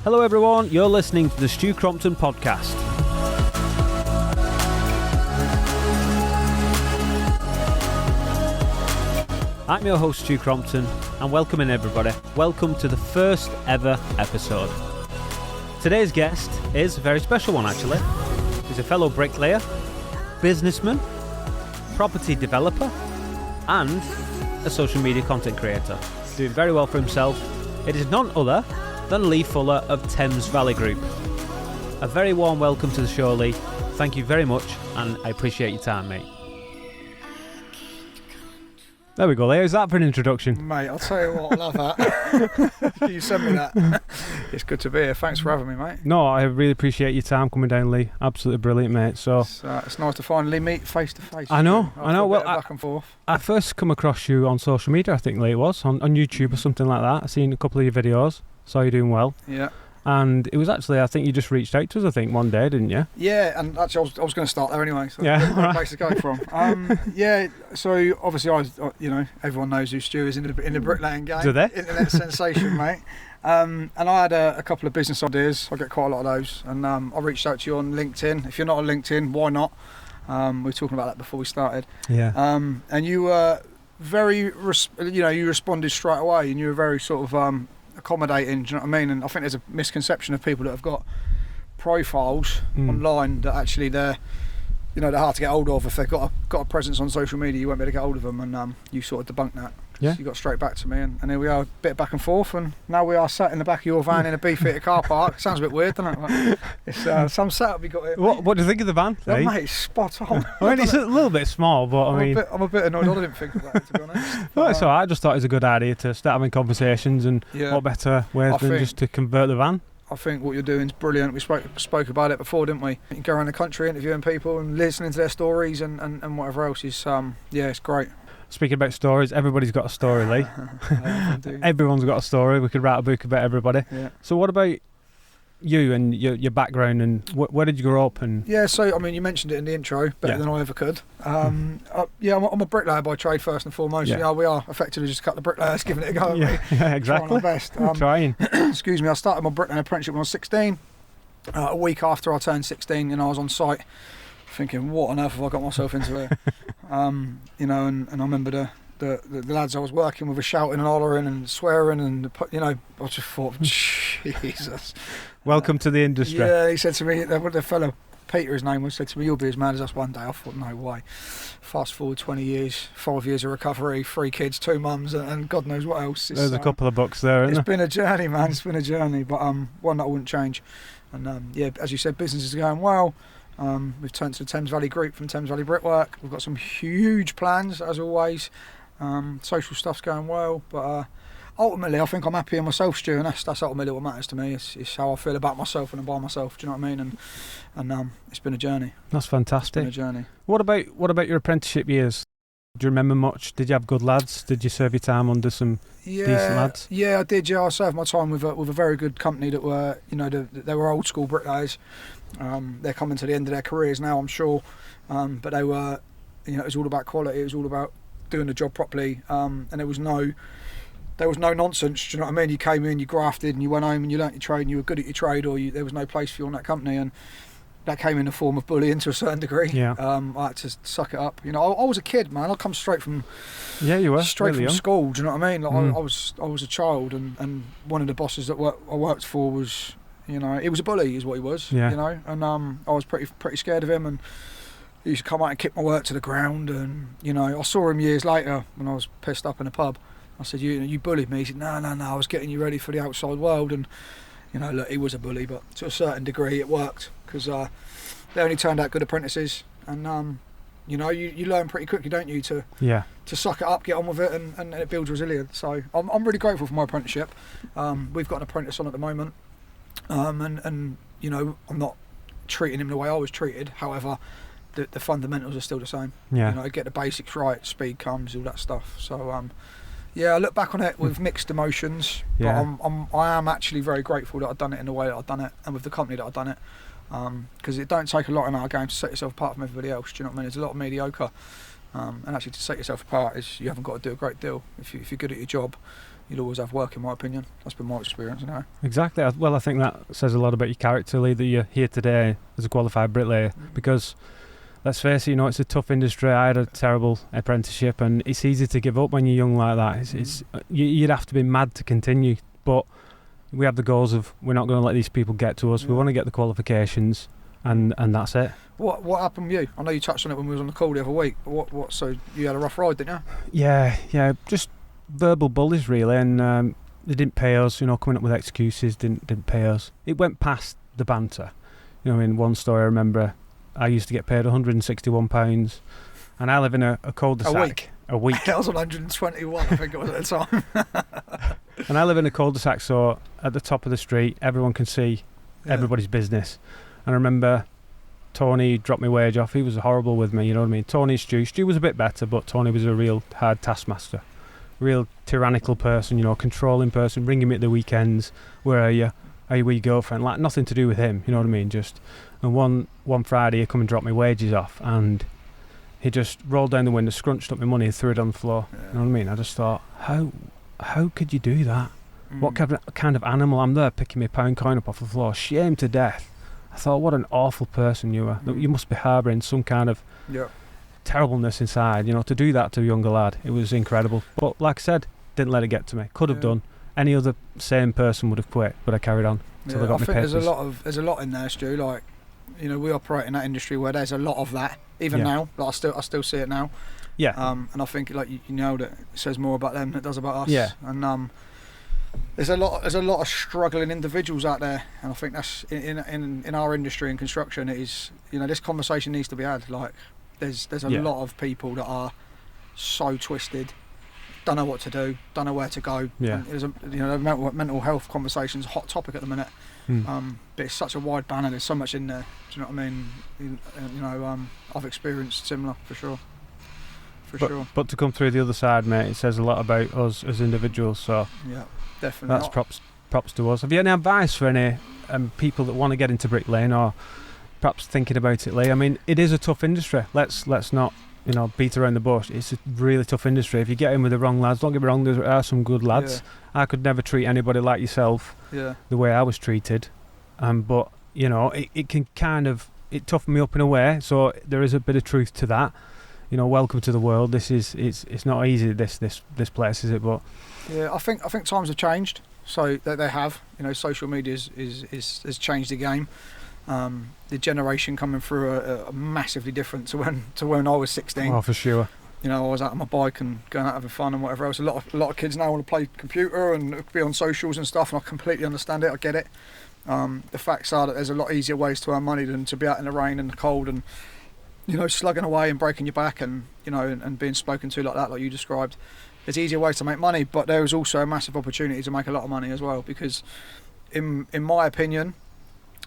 Hello everyone, you're listening to the StuCromptonPodcast. I'm your host Stu Crompton and welcome in everybody. Welcome to the first ever episode. Today's guest is a very special one actually. He's a fellow bricklayer, businessman, property developer and a social media content creator. Doing very well for himself. It is none other than Lee Fuller of Thames Valley Group. A very warm welcome to the show, Lee. Thank you very much and I appreciate your time, mate. There we go, Lee. How's that for an introduction? Mate, I'll tell you what, I love that. Can you send me that? It's good to be here. Thanks for having me, mate. No, I really appreciate your time coming down, Lee. Absolutely brilliant, mate. So it's nice to finally meet face to face. I know. Well, back and forth. I first come across you on social media, I think, Lee, it was, on YouTube or something like that. I seen a couple of your videos, saw you doing well. Yeah. And it was actually, I think you just reached out to us, I think, one day, didn't you? Yeah, and actually I was going to start there anyway, so yeah, right. Place to go from. Yeah, so obviously everyone knows who Stu is in the bricklaying game. Do they? Internet sensation, mate. And I had a couple of business ideas. I get quite a lot of those, and I reached out to you on LinkedIn. If you're not on LinkedIn, why not? We were talking about that before we started. Yeah. And you were you responded straight away, and you were very sort of accommodating, do you know what I mean? And I think there's a misconception of people that have got profiles online that actually they're hard to get hold of. If they've got a presence on social media, you won't be able to get hold of them, and you sort of debunked that. Yeah. So you got straight back to me, and here we are, a bit back and forth, and now we are sat in the back of your van in a B-fitted car park. Sounds a bit weird, doesn't it? It's some setup you got here. What do you think of the van? Oh, mate, it's spot on. I mean, it's a little bit small, but I'm a bit annoyed. I didn't think of that, to be honest. Well, it's alright. I just thought it was a good idea to start having conversations, and what better way than just to convert the van? I think what you're doing is brilliant. We spoke about it before, didn't we? You can go around the country interviewing people and listening to their stories and whatever else is it's great. Speaking about stories, everybody's got a story, Lee. Everyone's got a story. We could write a book about everybody. Yeah. So what about you and your background, and where did you grow up? And so I mean, you mentioned it in the intro better than I ever could. I'm a bricklayer by trade first and foremost. Yeah, we are effectively just a couple of bricklayers giving it a go. Yeah, exactly. Trying our best. Trying. Excuse me. I started my bricklaying apprenticeship when I was 16. A week after I turned 16, I was on site, thinking, what on earth have I got myself into here? And I remember the lads I was working with were shouting and hollering and swearing, and I just thought, Jesus. Welcome to the industry. Yeah, he said to me, the fellow, Peter his name was, said to me, you'll be as mad as us one day. I thought, no way. Fast forward 20 years, 5 years of recovery, 3 kids, 2 mums, and God knows what else. There's a couple of books there, isn't there? It's been a journey, man. It's been a journey, but one that I wouldn't change. And as you said, business is going well. We've turned to the Thames Valley Group from Thames Valley Brickwork. We've got some huge plans, as always. Social stuff's going well, but ultimately I think I'm happy in myself, Stu, and that's ultimately what matters to me. It's how I feel about myself and by myself. Do you know what I mean? And it's been a journey. That's fantastic. It's been a journey. What about your apprenticeship years? Do you remember much? Did you have good lads? Did you serve your time under some decent lads? Yeah, I did. Yeah, I served my time with a very good company that were, they were old school bricklayers. They're coming to the end of their careers now, I'm sure. But they were, it was all about quality. It was all about doing the job properly. And there was no nonsense. Do you know what I mean? You came in, you grafted, and you went home and you learnt your trade, and you were good at your trade, or there was no place for you in that company. And that came in the form of bullying to a certain degree. Yeah. I had to suck it up. I was a kid, man. I come straight from straight from school. Do you know what I mean? Like I was a child, and one of the bosses that I worked for was, he was a bully, is what he was. Yeah. And I was pretty scared of him, and he used to come out and kick my work to the ground. And I saw him years later when I was pissed up in a pub. I said, you bullied me. He said, no, I was getting you ready for the outside world. And look, he was a bully, but to a certain degree it worked, because they only turned out good apprentices, and you learn pretty quickly, don't you, to suck it up, get on with it, and it builds resilience. So I'm really grateful for my apprenticeship. We've got an apprentice on at the moment, and I'm not treating him the way I was treated. However, the fundamentals are still the same. Yeah. Get the basics right, speed comes, all that stuff. So I look back on it with mixed emotions, but I am actually very grateful that I've done it in the way that I've done it, and with the company that I've done it, because it don't take a lot in our game to set yourself apart from everybody else. Do you know what I mean? There's a lot of mediocre, and actually to set yourself apart is you haven't got to do a great deal. If you're good at your job, you'll always have work, in my opinion. That's been my experience, Exactly. Well, I think that says a lot about your character, Lee, that you're here today as a qualified bricklayer, because let's face it, it's a tough industry. I had a terrible apprenticeship, and it's easy to give up when you're young like that. You'd have to be mad to continue, but we have the goals of we're not going to let these people get to us. We want to get the qualifications, and that's it. What happened with you? I know you touched on it when we was on the call the other week. So you had a rough ride, didn't you? Yeah, just verbal bullies really, and they didn't pay us. Coming up with excuses, didn't pay us. It went past the banter. In one story I remember, I used to get paid £161, and I live in a cul-de-sac. A week. I was on 121, I think it was at the time. And I live in a cul-de-sac, so at the top of the street, everyone can see everybody's business. And I remember Tony dropped my wage off. He was horrible with me, you know what I mean? Tony, Stu was a bit better, but Tony was a real hard taskmaster. Real tyrannical person, controlling person, ringing me at the weekends. Where are you? Are you with your girlfriend? Like, nothing to do with him, you know what I mean? And one Friday he come and dropped my wages off, and he just rolled down the window, scrunched up my money and threw it on the floor. You know what I mean? I just thought, how could you do that? What kind of animal? I'm there picking my pound coin up off the floor, shamed to death. I thought, what an awful person you are. You must be harbouring some kind of terribleness inside, to do that to a younger lad. It was incredible. But like I said, didn't let it get to me. Could have done. Any other sane person would have quit, but I carried on until I got my papers. There's a lot in there, Stu. Like, we operate in that industry where there's a lot of that. Even now, like I still see it now. Yeah. And I think that it says more about them than it does about us. Yeah. And there's a lot of struggling individuals out there, and I think that's in our industry in construction. It is, this conversation needs to be had. Like, there's a lot of people that are so twisted, don't know what to do, don't know where to go. Yeah. And there's mental health conversations, hot topic at the minute. But it's such a wide banner. There's so much in there. Do you know what I mean? I've experienced similar for sure. But to come through the other side, mate, it says a lot about us as individuals. So yeah, definitely. That's props to us. Have you any advice for any people that want to get into bricklaying, or perhaps thinking about it, Lee? I mean, it is a tough industry. Let's not beat around the bush. It's a really tough industry. If you get in with the wrong lads, don't get me wrong, there are some good lads. I could never treat anybody like yourself the way I was treated. But it can it toughened me up in a way. So there is a bit of truth to that. Welcome to the world. It's not easy. This place, is it? But I think times have changed. So they have. Social media has changed the game. The generation coming through are massively different to when I was 16. Oh, for sure. I was out on my bike and going out having fun and whatever else. A lot of kids now want to play computer and be on socials and stuff, and I completely understand it. I get it. The facts are that there's a lot easier ways to earn money than to be out in the rain and the cold and slugging away and breaking your back and and being spoken to like that, like you described. There's easier ways to make money, but there is also a massive opportunity to make a lot of money as well, because in my opinion,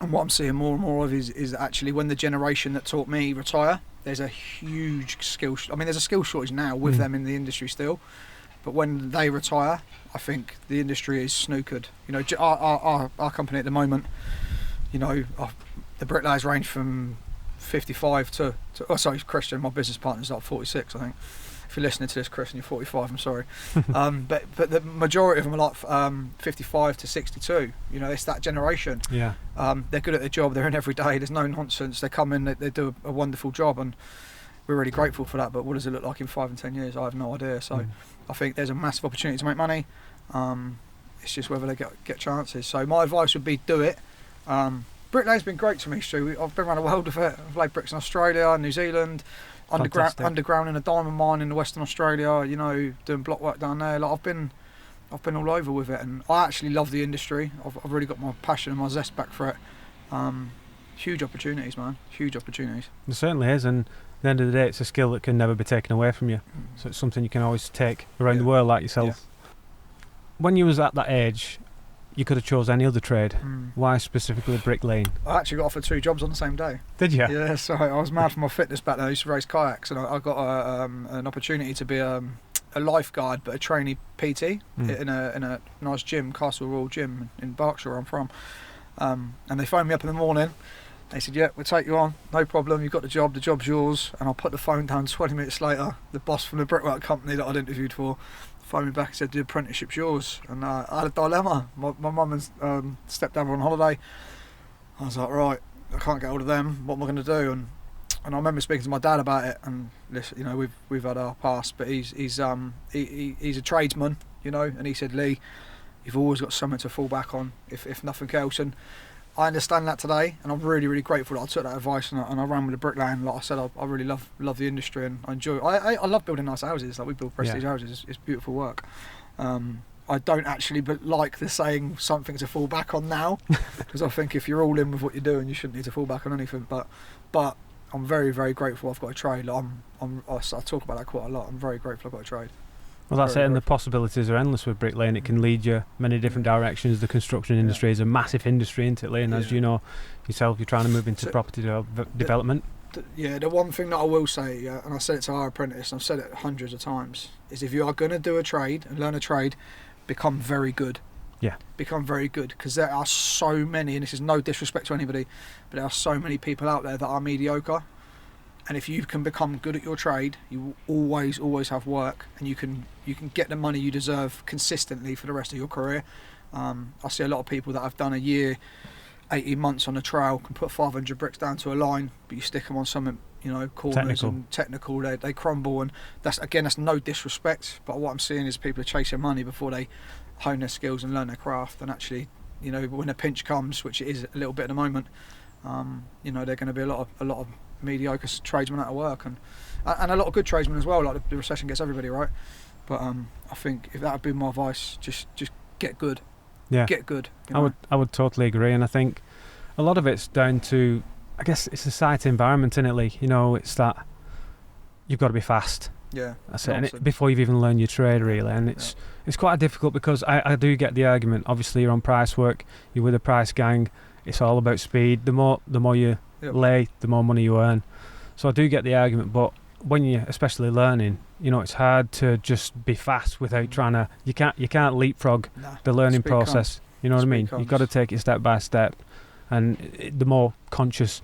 and what I'm seeing more and more of is actually when the generation that taught me retire, there's a huge skill. There's a skill shortage now with them in the industry still, but when they retire, I think the industry is snookered. Our company at the moment, the bricklayers range from 55 to Christian, my business partner's like 46, I think. If you're listening to this, Christian, you're 45, I'm sorry. But the majority of them are like 55 to 62. It's that generation. Yeah. They're good at their job, they're in every day, there's no nonsense, they come in, they do a wonderful job, and we're really grateful for that. But what does it look like in 5 and 10 years? I have no idea. So I think there's a massive opportunity to make money. It's just whether they get chances. So my advice would be do it. Bricklaying's been great to me, Stu. I've been around the world with it. I've laid bricks in Australia, New Zealand, underground in a diamond mine in Western Australia. Doing block work down there. Like I've been all over with it, and I actually love the industry. I've really got my passion and my zest back for it. Huge opportunities, man. Huge opportunities. It certainly is, and at the end of the day, it's a skill that can never be taken away from you. So it's something you can always take around the world, like yourself. Yeah. When you was at that age, you could have chose any other trade. Why specifically bricklaying? I actually got offered 2 jobs on the same day. Did you? Yeah, so I was mad for my fitness back then. I used to race kayaks, and I got an opportunity to be a lifeguard, but a trainee PT in a nice gym, Castle Royal Gym in Berkshire, where I'm from. And they phoned me up in the morning. They said, "Yeah, we'll take you on, no problem. You've got the job's yours." And I'll put the phone down. 20 minutes later, the boss from the brickwork company that I'd interviewed for phoned me back and said, the apprenticeship's yours. And I had a dilemma. My mum and stepdad were on holiday. I was like, right, I can't get hold of them. What am I going to do? And I remember speaking to my dad about it. And listen, you know, we've had our past, but he's a tradesman, you know. And he said, Lee, you've always got something to fall back on, if nothing else. And I understand that today, and I'm really, really grateful that I took that advice and I ran with the bricklaying. Like I said, I really love the industry, and I enjoy it. I love building nice houses. Like, we build prestige houses. It's beautiful work. I don't actually like the saying something to fall back on now, because I think if you're all in with what you're doing, you shouldn't need to fall back on anything. But I'm very, very grateful I've got a trade. Like, I talk about that quite a lot. I'm very grateful I've got a trade. Well, that's it, and the possibilities are endless with bricklaying. It can lead you many different directions. The construction industry is a massive industry, isn't it, Lee? And as you know yourself, you're trying to move into property development. The one thing that I will say, and I said it to our apprentice, and I've said it hundreds of times, is if you are going to do a trade and learn a trade, become very good. Yeah. Become very good, because there are so many, and this is no disrespect to anybody, but there are so many people out there that are mediocre. And if you can become good at your trade, you will always have work, and you can get the money you deserve consistently for the rest of your career. I see a lot of people that have done a year, 18 months on a trowel, can put 500 bricks down to a line, but you stick them on something, you know, corners and technical, they crumble. And that's no disrespect, but what I'm seeing is people are chasing money before they hone their skills and learn their craft. And actually, you know, when a pinch comes, which it is a little bit at the moment, you know, they're going to be a lot of mediocre tradesmen out of work, and a lot of good tradesmen as well. Like, the recession gets everybody, right? But I think if that would be my advice, just get good. Yeah, get good. I would totally agree, and I think a lot of it's down to, I guess, it's a society environment, isn't it, Lee? You know, it's that you've got to be fast. Yeah, that's it. And before you've even learned your trade, really, and it's quite difficult, because I do get the argument. Obviously, you're on price work, you're with a price gang. It's all about speed. The more you lay, the more money you earn. So I do get the argument, but when you're especially learning, you know, it's hard to just be fast without trying to. You can't leapfrog the learning process. You know what I mean? You've got to take it step by step, and the more conscious,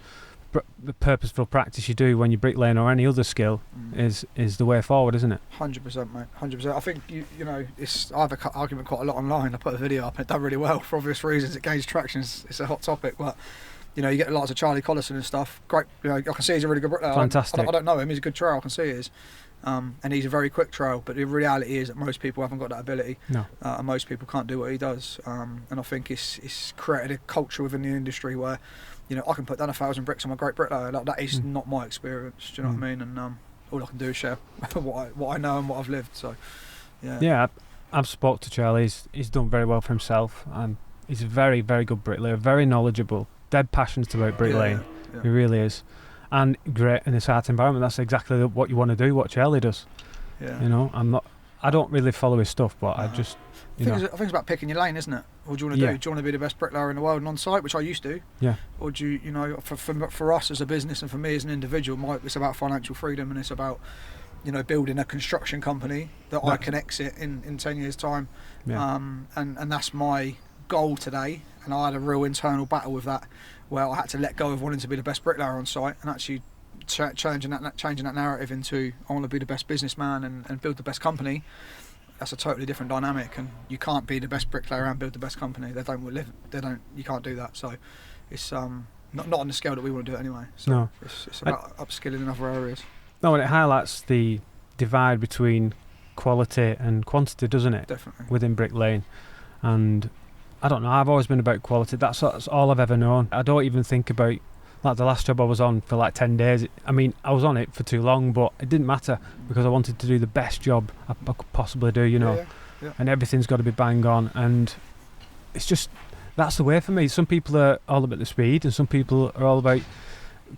purposeful practice you do when you're bricklaying or any other skill is the way forward, isn't it? 100%, mate. 100%. I think you know, I have an argument quite a lot online. I put a video up and it done really well for obvious reasons. It gains traction. It's a hot topic, but you know, you get lots of Charlie Collison and stuff. Great, you know, I can see he's a really good bricklayer. Fantastic. I don't know him. He's a good trowel. I can see he is. And he's a very quick trowel, but the reality is that most people haven't got that ability. No. And most people can't do what he does. And I think it's created a culture within the industry where, you know, I can put down 1,000 bricks. I'm a great bricklayer. Like, that is not my experience. Do you know what I mean? And all I can do is share what I know and what I've lived. So, yeah. Yeah, I've spoke to Charlie. He's done very well for himself, and he's a very, very good bricklayer. Very knowledgeable. Dead passionate about bricklaying. Yeah. He really is. And great in this art environment. That's exactly what you want to do. What Charlie does. Yeah. You know, I don't really follow his stuff, but I just. I think it's about picking your lane, isn't it? What do you want to do? Do you want to be the best bricklayer in the world and on site, which I used to? Yeah. Or do you know, for us as a business and for me as an individual, it's about financial freedom, and it's about, you know, building a construction company that I can exit in 10 years' time. Yeah. And that's my goal today. And I had a real internal battle with that, where I had to let go of wanting to be the best bricklayer on site and actually changing that narrative into, I want to be the best businessman and build the best company. That's a totally different dynamic, and you can't be the best bricklayer and build the best company. You can't do that. So it's not on the scale that we want to do it anyway. So no. It's about upskilling in other areas. No, and it highlights the divide between quality and quantity, doesn't it? Definitely. Within bricklaying. And I don't know, I've always been about quality. That's all I've ever known. I don't even think about, like, the last job I was on for like 10 days. I mean, I was on it for too long, but it didn't matter, because I wanted to do the best job I could possibly do, you know. Yeah. And everything's got to be bang on, and it's just, that's the way for me. Some people are all about the speed, and some people are all about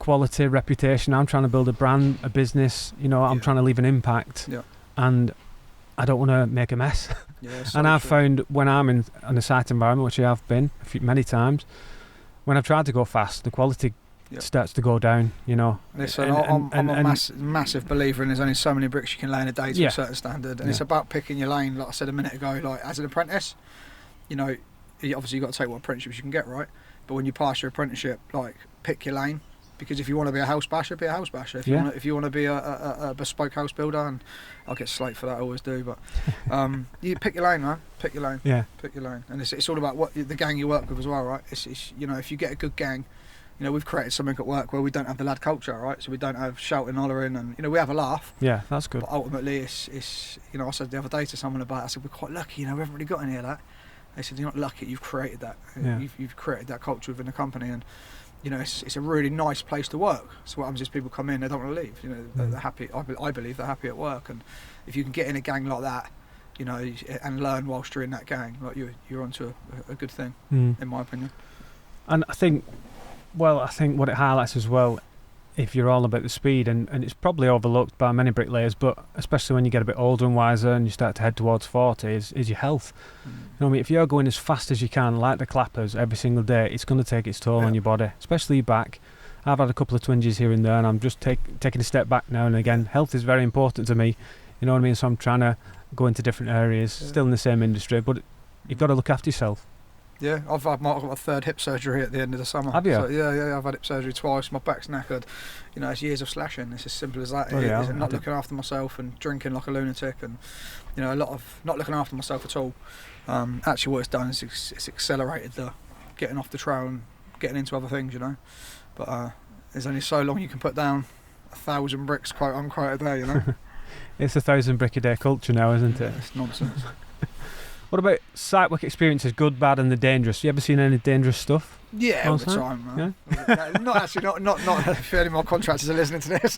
quality, reputation. I'm trying to build a brand, a business, you know. I'm trying to leave an impact, and I don't want to make a mess. And I've found when I'm in a site environment, which I have been many times, when I've tried to go fast, the quality starts to go down, you know. Listen, I'm a massive believer in there's only so many bricks you can lay in a day to a certain standard, and it's about picking your lane. Like I said a minute ago, like, as an apprentice, you know, obviously you've got to take what apprenticeships you can get, right? But when you pass your apprenticeship, like, pick your lane, Because if you want to be a house basher, be a house basher. If you want to be a bespoke house builder, and I'll get slate for that, I always do. But you pick your lane, man. Pick your lane. Yeah. Pick your lane, and it's all about what the gang you work with as well, right? It's if you get a good gang, we've created something at work where we don't have the lad culture, right? So we don't have shouting, hollering, and we have a laugh. Yeah, that's good. But ultimately, it's I said the other day to someone about it, I said we're quite lucky, we haven't really got any of that. They said you're not lucky, you've created that. Yeah. You've created that culture within the company, and it's a really nice place to work. So what happens is people come in, they don't want to leave. They're happy. I believe they're happy at work, and if you can get in a gang like that, and learn whilst you're in that gang, like you're onto a good thing, in my opinion. And I think what it highlights as well, if you're all about the speed, and it's probably overlooked by many bricklayers, but especially when you get a bit older and wiser and you start to head towards 40, is your health. If you're going as fast as you can, like the clappers, every single day, it's going to take its toll on your body, especially your back. I've had a couple of twinges here and there, and I'm just taking a step back now and again. Health is very important to me, you know what I mean? So I'm trying to go into different areas, still in the same industry, but you've got to look after yourself. Yeah, I've got my third hip surgery at the end of the summer. Have you? So, yeah, I've had hip surgery twice. My back's knackered. It's years of slashing. It's as simple as that. Not looking after myself and drinking like a lunatic, and a lot of not looking after myself at all. Actually, what it's done is it's accelerated the getting off the trail and getting into other things. But there's only so long you can put down 1,000 bricks, quote unquote, a day. It's 1,000 brick a day culture now, isn't it? It's nonsense. What about site work experiences, good, bad and the dangerous? You ever seen any dangerous stuff? Yeah, all the time, man. Yeah? not if any more contractors are listening to this.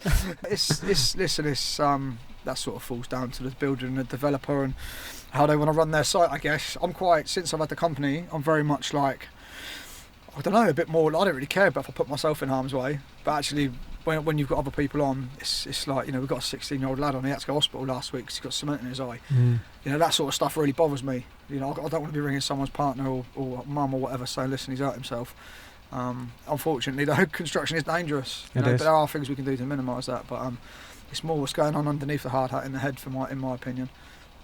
That sort of falls down to the builder and the developer and how they want to run their site, I guess. Since I've had the company, I'm very much like, I don't know, a bit more, I don't really care if I put myself in harm's way, but actually when you've got other people on, it's like, we've got a 16-year-old lad on, he had to go to hospital last week because he's got cement in his eye. That sort of stuff really bothers me. I don't want to be ringing someone's partner or mum or whatever saying, listen, he's hurt himself. Unfortunately, though, construction is dangerous. But there are things we can do to minimise that, but it's more what's going on underneath the hard hat in the head, in my opinion.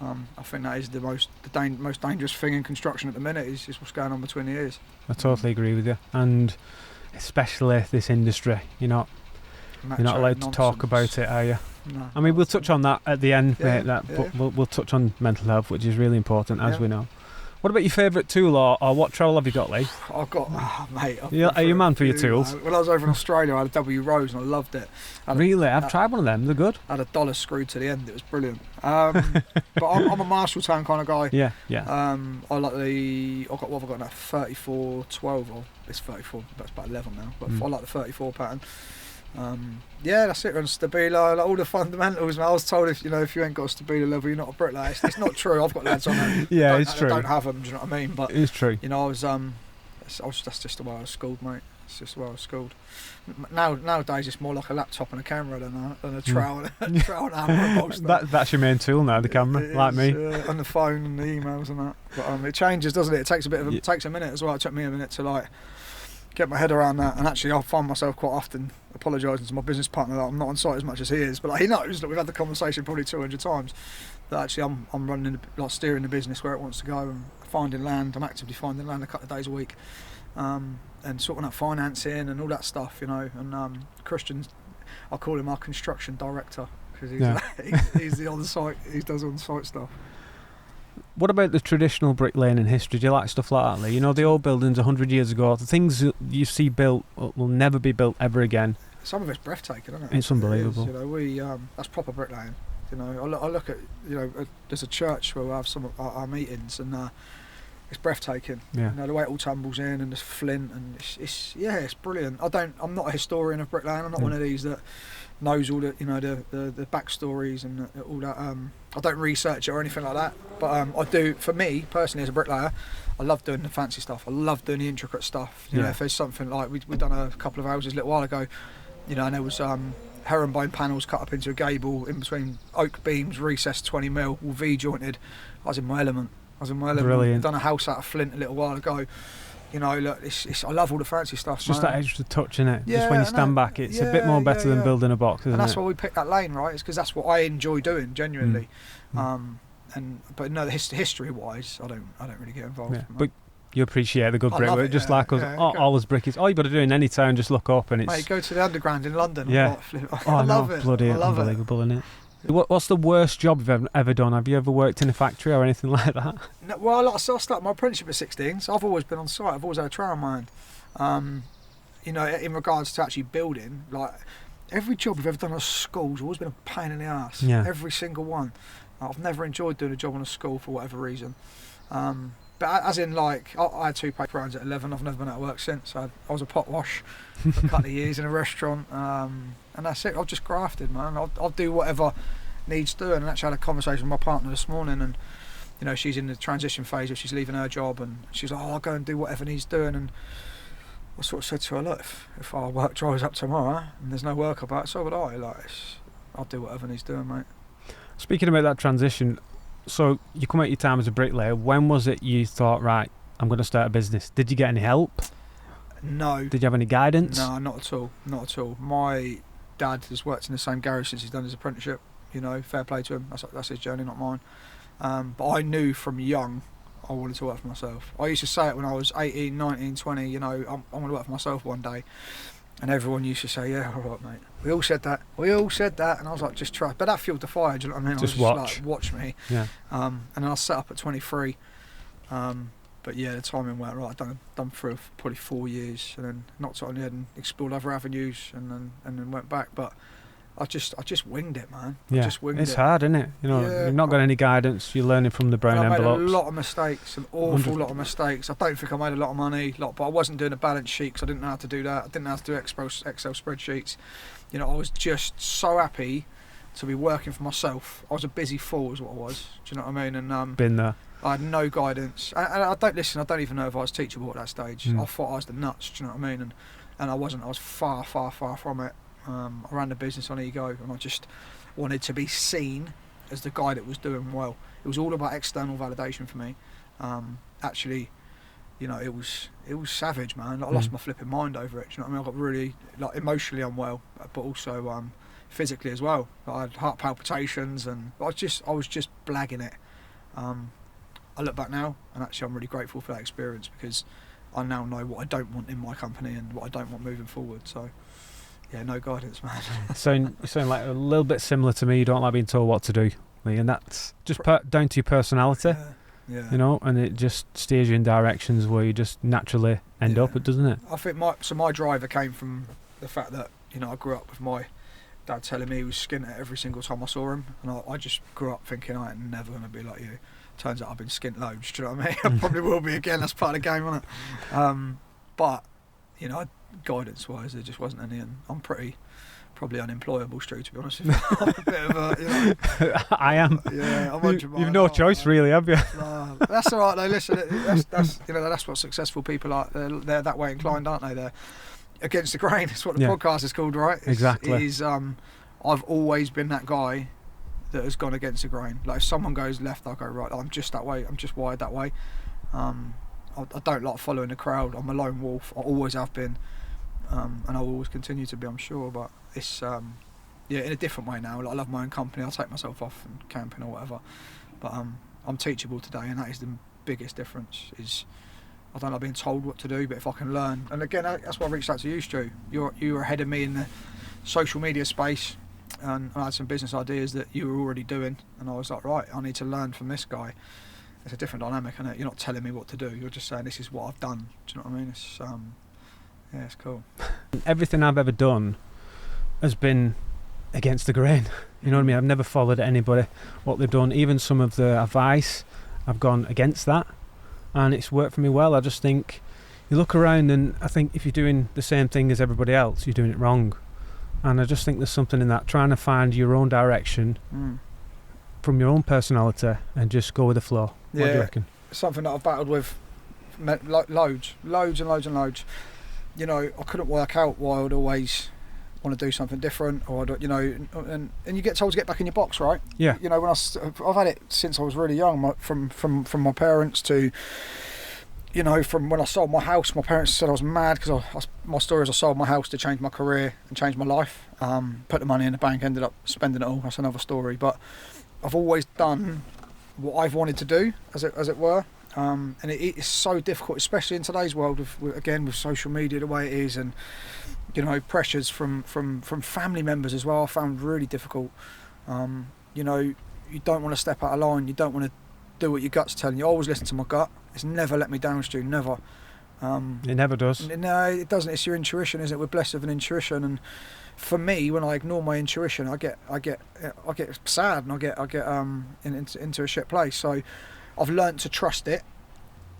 I think that is the most dangerous thing in construction at the minute is what's going on between the ears. I totally agree with you, and especially this industry, you're not allowed to talk about it, are you? No. I mean, we'll touch on that at the end, mate. But we'll touch on mental health, which is really important, as we know. What about your favourite tool, or what trowel have you got, Lee? I've got, mate. Are you a man for your tools? When I was over in Australia, I had a W Rose and I loved it. Really? I've tried one of them. They're good. I had $1 screwed to the end. It was brilliant. But I'm a Marshalltown kind of guy. Yeah. I like what have I got now? 3412, or it's 34. That's about 11 now. But I like the 34 pattern. That's it. On Stabila, like all the fundamentals. I was told if you ain't got a Stabila level, you're not a bricklayer. It's not true. I've got lads on it. It's true. I don't have them. Do you know what I mean? But it's true. That's just the way I was schooled, mate. It's just the way I was schooled. Nowadays, it's more like a laptop and a camera than a trowel. Trowel and hammer. That's your main tool now, the camera, like me. And the phone and the emails and that. But it changes, doesn't it? It takes it takes a minute as well. It took me a minute to get my head around that, and actually I find myself quite often apologising to my business partner that I'm not on site as much as he is, but he knows that we've had the conversation probably 200 times that actually I'm running, steering the business where it wants to go and finding land. I'm actively finding land a couple of days a week, and sorting out financing and all that stuff, and Christian's, I call him our construction director because he's the on-site, he does on-site stuff. What about the traditional bricklaying in history? Do you like stuff like that, Lee? The old buildings 100 years ago, the things you see built will never be built ever again. Some of it's breathtaking, isn't it? It's unbelievable. That's proper bricklaying. I look at, there's a church where we have some of our meetings, and it's breathtaking. Yeah. The way it all tumbles in, and there's flint, and it's brilliant. I'm not a historian of bricklaying. I'm not one of these that knows all the the backstories and all that. I don't research it or anything like that, but I do. For me personally, as a bricklayer, I love doing the fancy stuff. I love doing the intricate stuff. If there's something like we've done a couple of houses a little while ago, and there was herringbone panels cut up into a gable in between oak beams, recessed 20mm, all V-jointed. I was in my element. Brilliant. Done a house out of flint a little while ago. Look, I love all the fancy stuff. It's just that extra touch in it. Just when you stand back, it's a bit more better than building a box, isn't it? And that's why we picked that lane, right? It's because that's what I enjoy doing, genuinely. But no, history-wise, I don't really get involved. Yeah. But You appreciate the good I love brickwork, it, just yeah, like us. yeah. All us brickies. All you got to do in any town, just look up and it's. Mate, go to the underground in London. Yeah. I love it. Bloody I love it. unbelievable, isn't it? What's the worst job you've ever done? Have you ever worked in a factory or anything like that? No, well, like I said, I started my apprenticeship at 16, so I've always been on site. I've always had a trowel in my hand. You know, in regards to actually building, like every job we've ever done on a school has always been a pain in the ass. Yeah. Every single one. I've never enjoyed doing a job on a school for whatever reason. But as in, like, I had 2 paper rounds at 11. I've never been out of work since. I was a pot wash for a couple of years in a restaurant, and that's it. I've just grafted, man. I'll do whatever needs doing. And actually, I had a conversation with my partner this morning, and you know, she's in the transition phase of she's leaving her job, and she's like, "Oh, I'll go and do whatever needs doing." And I sort of said to her, "Look, if our work dries up tomorrow and there's no work about, so would I. Like, I'll do whatever needs doing, mate." Speaking about that transition, so you come out your time as a bricklayer. When was it you thought, right, I'm going to start a business? Did you get any help? No. Did you have any guidance? No, not at all. Not at all. My dad has worked in the same garage since he's done his apprenticeship. You know, fair play to him. That's his journey, not mine. But I knew from young I wanted to work for myself. I used to say it when I was 18, 19, 20, you know, I'm going to work for myself one day. And everyone used to say, yeah, all right, mate. We all said that. And I was like, just try. But that fueled the fire, do you know what I mean? Just I was watch. Like, watch me. Yeah. And then I set up at 23. But yeah, the timing went right. I'd done for probably 4 years, and then knocked it on the head and explored other avenues, and then went back. But I just winged it, man. Yeah. I just winged it's it. hard, isn't it? You know, Yeah. you've not got any guidance. You're learning from the brown And I made envelopes. a lot of mistakes, an awful lot of mistakes. I don't think I made a lot of money, but I wasn't doing a balance sheet because I didn't know how to do that. I didn't know how to do Excel spreadsheets. You know, I was just so happy to be working for myself. I was a busy fool, is what I was. Do you know what I mean? And Been there. I had no guidance. And I don't even know if I was teachable at that stage. I thought I was the nuts. Do you know what I mean? And I wasn't. I was far, far, far from it. I ran the business on ego, and I just wanted to be seen as the guy that was doing well. It was all about external validation for me. Actually, you know, it was savage, man. I lost my flipping mind over it. Do you know what I mean? I got really emotionally unwell, but also physically as well. I had heart palpitations, and I was just blagging it. I look back now, and actually I'm really grateful for that experience, because I now know what I don't want in my company and what I don't want moving forward. So yeah, no guidance, man. You sound like a little bit similar to me. You don't like being told what to do, and that's just down to your personality. Yeah. You know, and it just steers you in directions where you just naturally end up, doesn't it? I think my driver came from the fact that, you know, I grew up with my dad telling me he was skint at every single time I saw him, and I just grew up thinking I ain't never going to be like you. Turns out I've been skint loads, do you know what I mean? I probably will be again, that's part of the game, isn't it? But, you know, guidance-wise, there just wasn't any, and I'm probably unemployable, Stu, to be honest with you. I'm a bit of a, you know, I am. Yeah, I'm You've no choice, really, have you? No, that's all right, though. Listen, that's you know, that's what successful people are. They're that way inclined, aren't they? They're against the grain. That's what the podcast is called, right? Exactly. I've always been that guy that has gone against the grain. Like, if someone goes left, I'll go right. I'm just that way. I'm just wired that way. I don't like following the crowd. I'm a lone wolf. I always have been, and I'll always continue to be, I'm sure. But it's in a different way now. Like, I love my own company. I'll take myself off and camping or whatever. But I'm teachable today, and that is the biggest difference. Is I don't like being told what to do, but if I can learn. And again, that's why I reached out to you, Stu. You were ahead of me in the social media space, and I had some business ideas that you were already doing, and I was like, right, I need to learn from this guy. It's a different dynamic, isn't it? You're not telling me what to do. You're just saying, this is what I've done. Do you know what I mean? It's it's cool. Everything I've ever done has been against the grain. You know what I mean? I've never followed anybody, what they've done. Even some of the advice, I've gone against that, and it's worked for me well. I just think you look around, and I think if you're doing the same thing as everybody else, you're doing it wrong. And I just think there's something in that, trying to find your own direction from your own personality and just go with the flow. What do you reckon? Something that I've battled with loads. You know, I couldn't work out why I'd always want to do something different, or you know, and you get told to get back in your box, right? Yeah. You know, when I've had it since I was really young, from my parents to, you know, from when I sold my house. My parents said I was mad because my story is I sold my house to change my career and change my life. Put the money in the bank, ended up spending it all. That's another story. But I've always done what I've wanted to do, as it were. And it is so difficult, especially in today's world with social media the way it is, and pressures from family members as well. I found really difficult. You don't want to step out of line. You don't want to do what your gut's telling you. I always listen to my gut. It's never let me down, Stu. Never. It never does. No, it doesn't. It's your intuition, isn't it? We're blessed with an intuition, and for me, when I ignore my intuition, I get sad, and I get into a shit place. So I've learnt to trust it.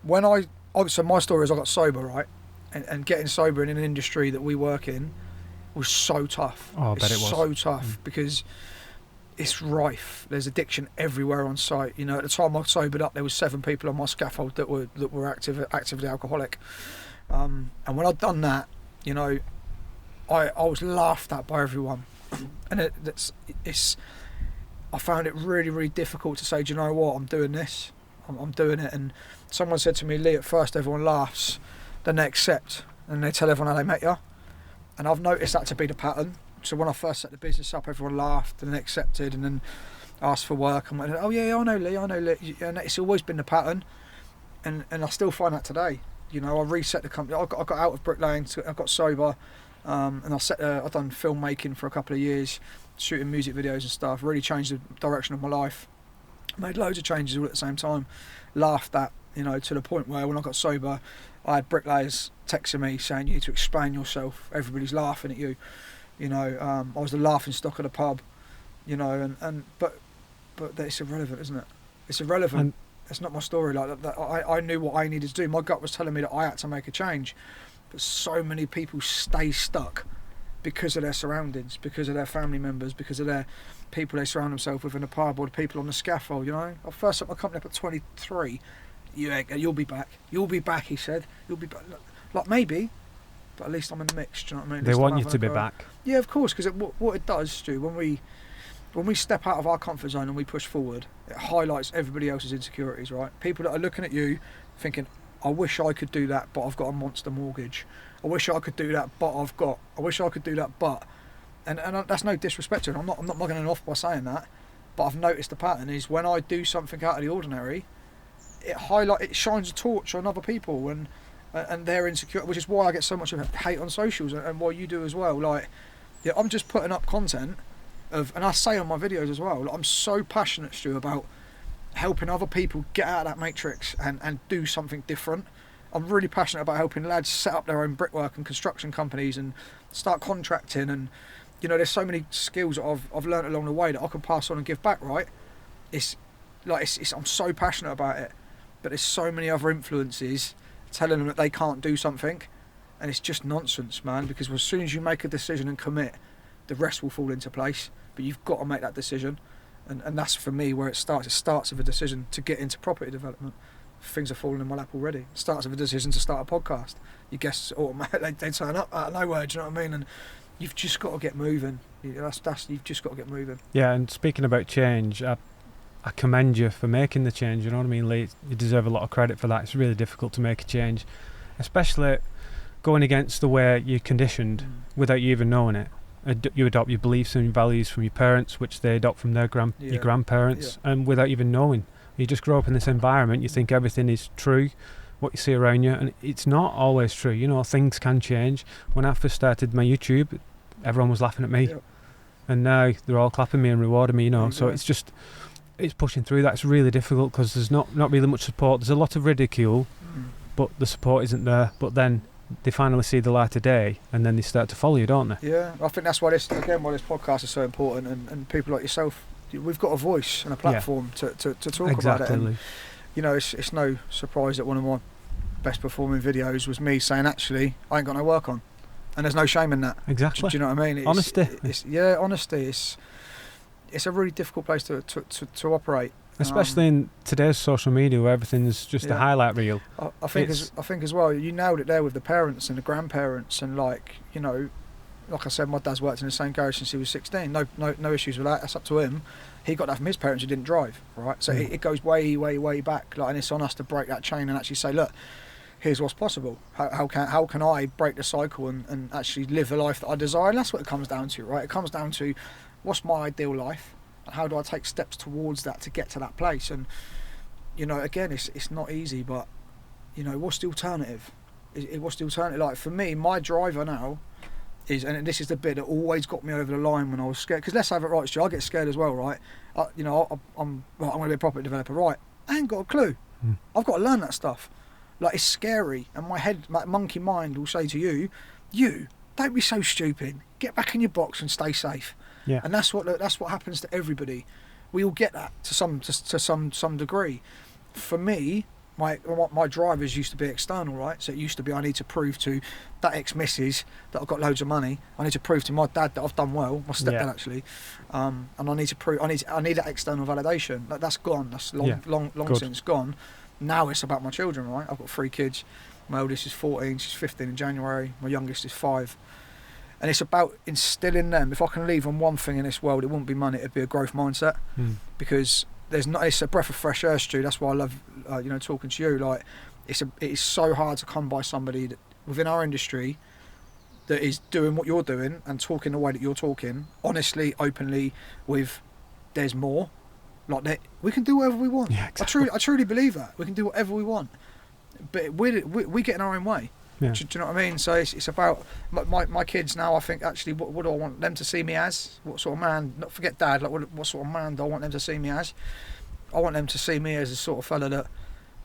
So my story is I got sober, right, and getting sober in an industry that we work in was so tough. Oh, I bet it was. So tough because it's rife. There's addiction everywhere on site. At the time I sobered up, there was 7 people on my scaffold that were actively alcoholic. And when I'd done that, I was laughed at by everyone, and I found it really, really difficult to say, do you know what, I'm doing this, I'm doing it. And someone said to me, Lee, at first everyone laughs, then they accept, and they tell everyone how they met you. And I've noticed that to be the pattern. So when I first set the business up, everyone laughed and then accepted, and then asked for work and went, oh yeah, I know Lee, and it's always been the pattern, and I still find that today. I reset the company. I got out of bricklaying, I got sober. And I've done filmmaking for a couple of years, shooting music videos and stuff. Really changed the direction of my life. Made loads of changes all at the same time. Laughed at, to the point where when I got sober, I had bricklayers texting me saying, you need to explain yourself. Everybody's laughing at you. I was the laughing stock of the pub. But it's irrelevant, isn't it? It's irrelevant. It's not my story. Like that. I knew what I needed to do. My gut was telling me that I had to make a change. But so many people stay stuck because of their surroundings, because of their family members, because of their people they surround themselves with in the pub, or the people on the scaffold. I first set my company up at 23. You'll be back. You'll be back, he said. You'll be back. Like maybe, but at least I'm in the mix. Do you know what I mean? They want you to be back. Yeah, of course. Because what it does, Stu, when we step out of our comfort zone and we push forward, it highlights everybody else's insecurities. Right? People that are looking at you, thinking, I wish I could do that, but I've got a monster mortgage. I wish I could do that, but I wish I could do that, but... And that's no disrespect to it. I'm not mugging it off by saying that. But I've noticed the pattern is when I do something out of the ordinary, it shines a torch on other people and they're insecure, which is why I get so much of hate on socials, and why you do as well. Like, yeah, I'm just putting up content and I say on my videos as well, like, I'm so passionate, Stu, about helping other people get out of that matrix and do something different. I'm really passionate about helping lads set up their own brickwork and construction companies and start contracting, and there's so many skills that I've learned along the way that I can pass on and give back, right? I'm so passionate about it, but there's so many other influences telling them that they can't do something, and it's just nonsense, man, because as soon as you make a decision and commit, the rest will fall into place, but you've got to make that decision. And that's for me where it starts. It starts with a decision to get into property development. Things are falling in my lap already. It starts with a decision to start a podcast. Your guests automatically they turn up out of nowhere. Do you know what I mean? And you've just got to get moving. You've just got to get moving. Yeah, and speaking about change, I commend you for making the change. You know what I mean, Lee? You deserve a lot of credit for that. It's really difficult to make a change, especially going against the way you're conditioned without you even knowing it. You adopt your beliefs and values from your parents, which they adopt from their your grandparents, and without even knowing. You just grow up in this environment, you think everything is true, what you see around you, and it's not always true. Things can change. When I first started my YouTube, everyone was laughing at me, and now they're all clapping me and rewarding me, so it's pushing through that. It's really difficult because there's not really much support. There's a lot of ridicule, but the support isn't there. But then they finally see the light of day, and then they start to follow you, don't they? Yeah, I think that's why this podcast is so important, and people like yourself, we've got a voice and a platform to talk about it. And, it's no surprise that one of my best performing videos was me saying, actually, I ain't got no work on, and there's no shame in that. Exactly. Do you know what I mean? Honesty. Honesty. It's a really difficult place to operate. Especially in today's social media where everything's just a highlight reel. I think as well, you nailed it there with the parents and the grandparents, and like I said, my dad's worked in the same garage since he was 16. No issues with that. That's up to him. He got that from his parents who didn't drive, right? So it goes way, way, way back. And it's on us to break that chain and actually say, look, here's what's possible. How can I break the cycle and actually live the life that I desire? And that's what it comes down to, right? It comes down to what's my ideal life, and how do I take steps towards that to get to that place? And you know, again, it's not easy, but you know, what's the alternative? What's the alternative? Like for me, my driver now is, and this is the bit that always got me over the line when I was scared. Because let's have it right, Stu, I get scared as well, right? You know, I'm going to be a property developer, right? I ain't got a clue. I've got to learn that stuff. Like it's scary, and my head, my monkey mind, will say to you, don't be so stupid. Get back in your box and stay safe. Yeah. And that's what happens to everybody. We all get that to some degree. For me, my drivers used to be external, right? So it used to be I need to prove to that ex-missus that I've got loads of money. I need to prove to my dad that I've done well, my stepdad actually, and I need to prove. I need that external validation. That's gone. That's long since gone. Now it's about my children, right? I've got 3 kids. My oldest is 14. She's 15 in January. My youngest is 5. And it's about instilling them. If I can leave on one thing in this world, it wouldn't be money. It'd be a growth mindset, because it's a breath of fresh air, Stu. That's why I love talking to you. Like it is so hard to come by somebody that within our industry that is doing what you're doing and talking the way that you're talking, honestly, openly, with there's more. Like that, we can do whatever we want. Yeah, exactly. I truly believe that we can do whatever we want, but we get in our own way. Yeah. Do you know what I mean? So it's about my kids now. I think actually, what do I want them to see me as? What sort of man? Not forget dad. Like what sort of man do I want them to see me as? I want them to see me as a sort of fella that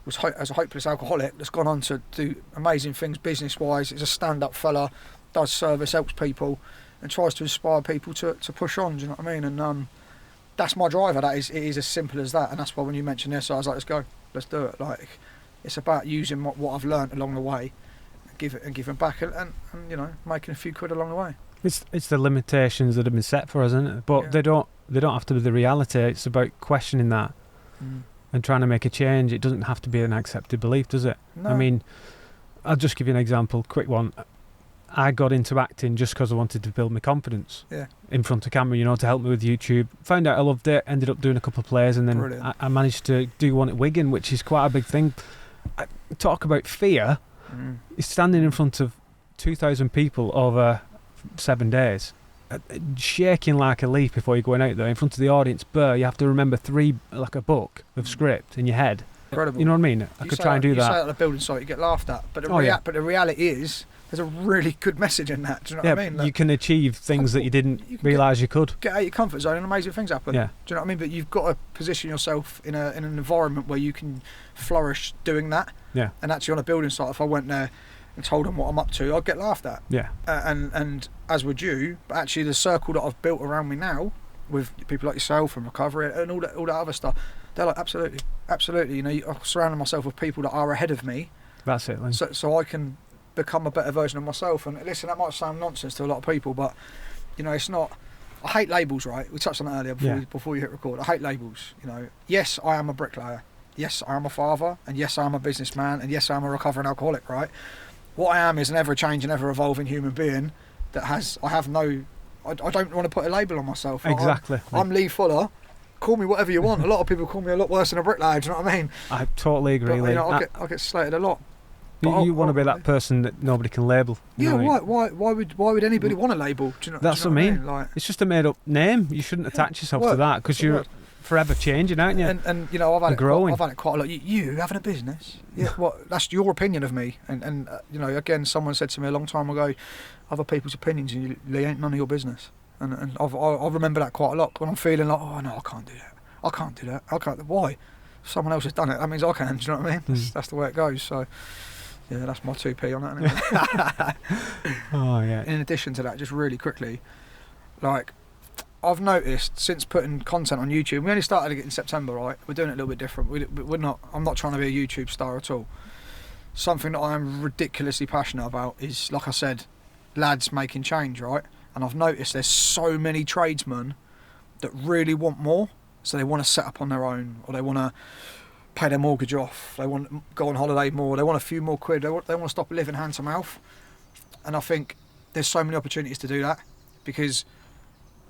was as a hopeless alcoholic that's gone on to do amazing things business wise. Is a stand up fella, does service, helps people, and tries to inspire people to push on. Do you know what I mean? And that's my driver. It is as simple as that. And that's why when you mentioned this, I was like, let's go, let's do it. Like it's about using what I've learned along the way. Giving back and you know, making a few quid along the way. It's the limitations that have been set for us, isn't it? But they don't have to be the reality. It's about questioning that and trying to make a change. It doesn't have to be an accepted belief, does it? No. I mean, I'll just give you an example, quick one. I got into acting just because I wanted to build my confidence in front of camera, you know, to help me with YouTube. Found out I loved it, ended up doing a couple of plays, and then I managed to do one at Wigan, which is quite a big thing. Talk about fear. He's standing in front of 2,000 people over 7 days, shaking like a leaf before you're going out there in front of the audience. You have to remember 3, like a book of script in your head. Incredible. You know what I mean? I could try and do that. You say that at the building site, you get laughed at. But the reality is, there's a really good message in that. Do you know what I mean? Like, you can achieve things that you didn't realise you could. Get out of your comfort zone and amazing things happen. Yeah. Do you know what I mean? But you've got to position yourself in an environment where you can flourish doing that. Yeah. And actually on a building site, if I went there and told them what I'm up to, I'd get laughed at. Yeah. And as would you, but actually the circle that I've built around me now, with people like yourself and recovery and all that other stuff, they're like, absolutely. You know, I'm surrounding myself with people that are ahead of me. That's it, then. So I can become a better version of myself. And listen, that might sound nonsense to a lot of people, but you know, it's not. I hate labels, right? We touched on that earlier before you hit record. I hate labels. You know, yes, I am a bricklayer. Yes, I am a father, and yes, I am a businessman, and yes, I am a recovering alcoholic, right? What I am is an ever-changing, ever-evolving human being that I don't want to put a label on myself. Exactly. I'm Lee Fuller. Call me whatever you want. A lot of people call me a lot worse than a bricklayer, do you know what I mean? I totally agree, Lee. You know, I get slated a lot. You want to be that person that nobody can label. Why would anybody want a label? Do you know, that's what I mean. Like, it's just a made-up name. You shouldn't attach yourself to that, because you're forever changing, aren't you? And you know, I've had it quite a lot. You having a business? Yeah. That's your opinion of me. And you know, again, someone said to me a long time ago, other people's opinions, Lee, ain't none of your business. And I remember that quite a lot when I'm feeling like, oh no, I can't do that. I can't. Why? If someone else has done it, that means I can. Do you know what I mean? That's the way it goes. So. Yeah, that's my 2p on that. Oh yeah. In addition to that, just really quickly, like I've noticed since putting content on YouTube, we only started it in September, right? We're doing it a little bit different. We're not. I'm not trying to be a YouTube star at all. Something that I am ridiculously passionate about is, like I said, lads making change, right? And I've noticed there's so many tradesmen that really want more, so they want to set up on their own, or they want to pay their mortgage off, they want to go on holiday more, they want a few more quid, they want to stop living hand to mouth. And I think there's so many opportunities to do that, because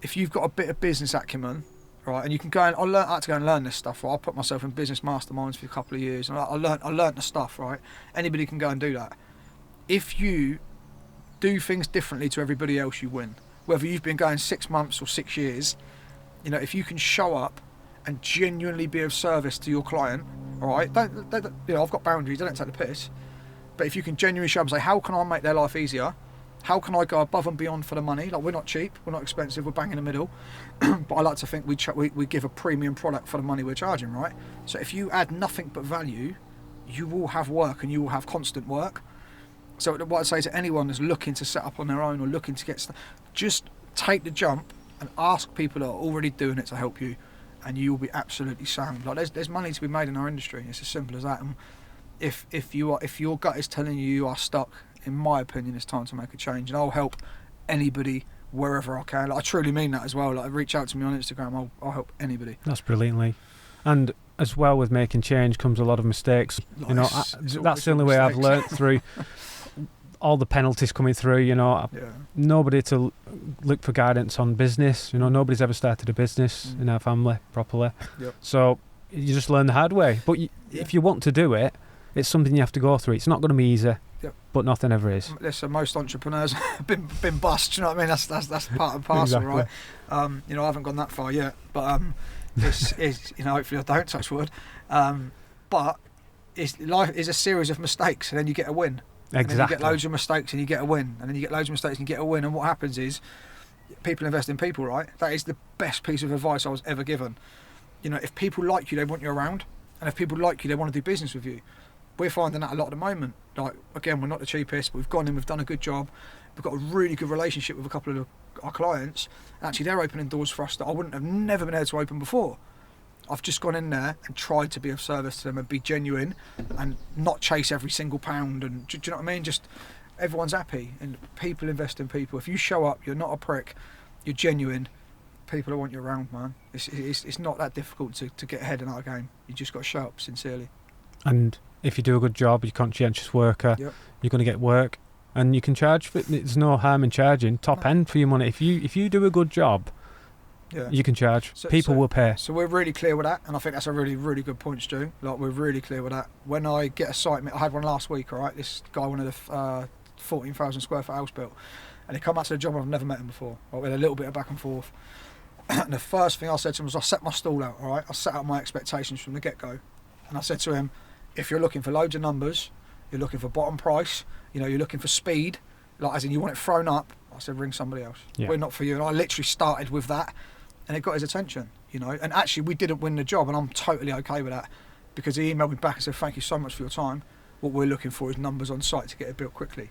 if you've got a bit of business acumen, right, and you can go and I had to go and learn this stuff, right? I put myself in business masterminds for a couple of years, and I learned the stuff, right? Anybody can go and do that. If you do things differently to everybody else, you win. Whether you've been going 6 months or 6 years, you know, if you can show up and genuinely be of service to your client All right, don't I've got boundaries. I don't take the piss. But if you can genuinely show them, say, how can I make their life easier? How can I go above and beyond for the money? Like, we're not cheap, we're not expensive, we're bang in the middle. But I like to think we give a premium product for the money we're charging, right? So if you add nothing but value, you will have work and you will have constant work. So what I'd say to anyone that's looking to set up on their own or looking to get stuff, just take the jump and ask people that are already doing it to help you, and you will be absolutely sound. Like, there's money to be made in our industry. It's as simple as that. And if your gut is telling you are stuck, in my opinion, it's time to make a change. And I'll help anybody wherever I can. Like, I truly mean that as well. Like, reach out to me on Instagram. I'll help anybody. That's brilliantly. And as well, with making change comes a lot of mistakes. Nice. You know, that's the only way I've learnt through all the penalties coming through. You know, nobody to look for guidance on business. You know, nobody's ever started a business in our family properly. Yep. So you just learn the hard way. But if you want to do it, it's something you have to go through. It's not going to be easy. Yep. But nothing ever is. Listen, most entrepreneurs have been bust. You know what I mean? That's part and parcel, Exactly. right? You know, I haven't gone that far yet, but it's you know, hopefully I don't, touch wood. But life is a series of mistakes, and then you get a win. Exactly. And then you get loads of mistakes, and you get a win, and then you get loads of mistakes, and you get a win. And what happens is, people invest in people, right? That is the best piece of advice I was ever given. You know, if people like you, they want you around, and if people like you, they want to do business with you. We're finding that a lot at the moment. Like, again, we're not the cheapest, but we've gone in, we've done a good job. We've got a really good relationship with a couple of our clients. Actually, they're opening doors for us that I wouldn't have never been able to open before. I've just gone in there and tried to be of service to them and be genuine and not chase every single pound. And do you know what I mean? Just everyone's happy, and people invest in people. If you show up, you're not a prick, you're genuine, people will want you around, man. It's not that difficult to get ahead in our game. You just got to show up sincerely. And if you do a good job, you're a conscientious worker, you're going to get work, and you can charge for it. There's no harm in charging top end for your money. If you do a good job, you can charge. People will pay. So we're really clear with that, and I think that's a really, really good point, Stu. Like, we're really clear with that. When I get a site, I had one last week, all right? This guy wanted a 14,000 square foot house built, and he come out to the job, and I've never met him before. Right, we had a little bit of back and forth. And the first thing I said to him was, I set my stall out, all right? I set out my expectations from the get-go. And I said to him, if you're looking for loads of numbers, you're looking for bottom price, you know, you're looking for speed, like as in you want it thrown up, I said, ring somebody else. We're not for you. And I literally started with that, and it got his attention, you know. And actually, we didn't win the job, and I'm totally okay with that, because he emailed me back and said, thank you so much for your time. What we're looking for is numbers on site to get it built quickly.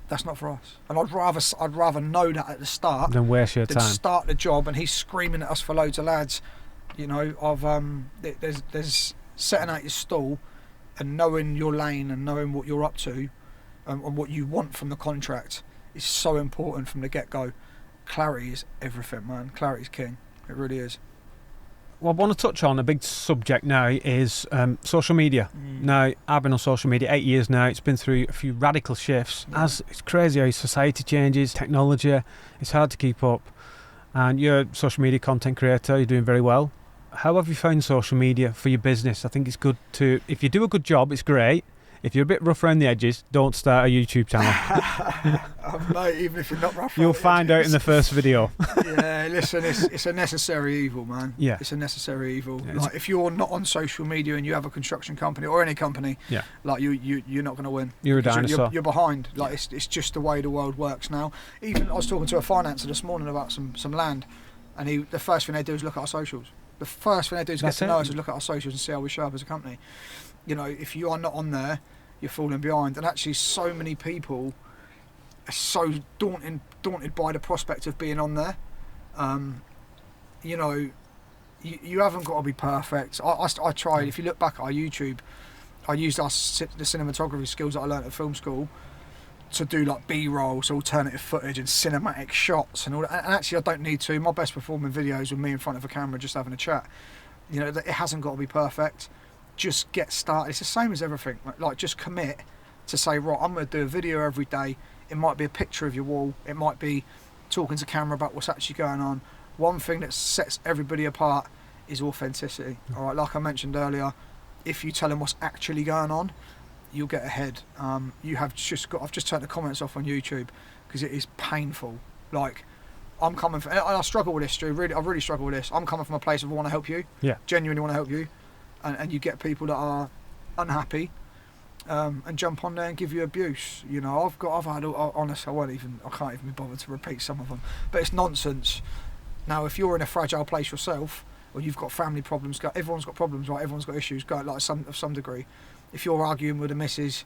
That's not for us. And I'd rather know that at the start than waste your time. Start the job and he's screaming at us for loads of lads. You know, there's setting out your stall and knowing your lane and knowing what you're up to and what you want from the contract is so important from the get-go. Clarity is everything, man. Clarity is king. It really is. What I want to touch on, a big subject now, is social media. Now, I've been on social media 8 years now. It's been through a few radical shifts. As it's crazy how society changes, technology, it's hard to keep up. And you're a social media content creator, you're doing very well. How have you found social media for your business? I think it's good to, if you do a good job, it's great. If you're a bit rough around the edges, don't start a YouTube channel. Mate, even if you're not rough, you'll find out in the first video. Yeah, listen, it's a necessary evil, man. Yeah, it's a necessary evil. Yeah, like, if you're not on social media and you have a construction company or any company, like you're not going to win. You're a dinosaur. You're behind. Like it's just the way the world works now. Even I was talking to a financer this morning about some land, and the first thing they do is look at our socials. The first thing they do is get to know us, is look at our socials and see how we show up as a company. You know, if you are not on there, you're falling behind. And actually, so many people are so daunted by the prospect of being on there. You know, you haven't got to be perfect. I tried. If you look back at our YouTube, I used the cinematography skills that I learned at film school to do like B-rolls, alternative footage and cinematic shots and all that. And actually, I don't need to. My best performing videos with me in front of a camera just having a chat. You know, it hasn't got to be perfect. Just get started. It's the same as everything. Like, just commit to say, right, I'm going to do a video every day. It might be a picture of your wall. It might be talking to camera about what's actually going on. One thing that sets everybody apart is authenticity. All right, like I mentioned earlier, if you tell them what's actually going on, you'll get ahead. I've just turned the comments off on YouTube because it is painful. Like, I'm coming from, I struggle with this, Stu. I really struggle with this. I'm coming from a place of I want to help you. Yeah. Genuinely want to help you. and you get people that are unhappy, and jump on there and give you abuse. You know, I've had, honestly, I can't even be bothered to repeat some of them, but it's nonsense. Now, if you're in a fragile place yourself, or you've got family problems, everyone's got problems, right? Everyone's got issues, like of some degree. If you're arguing with a missus,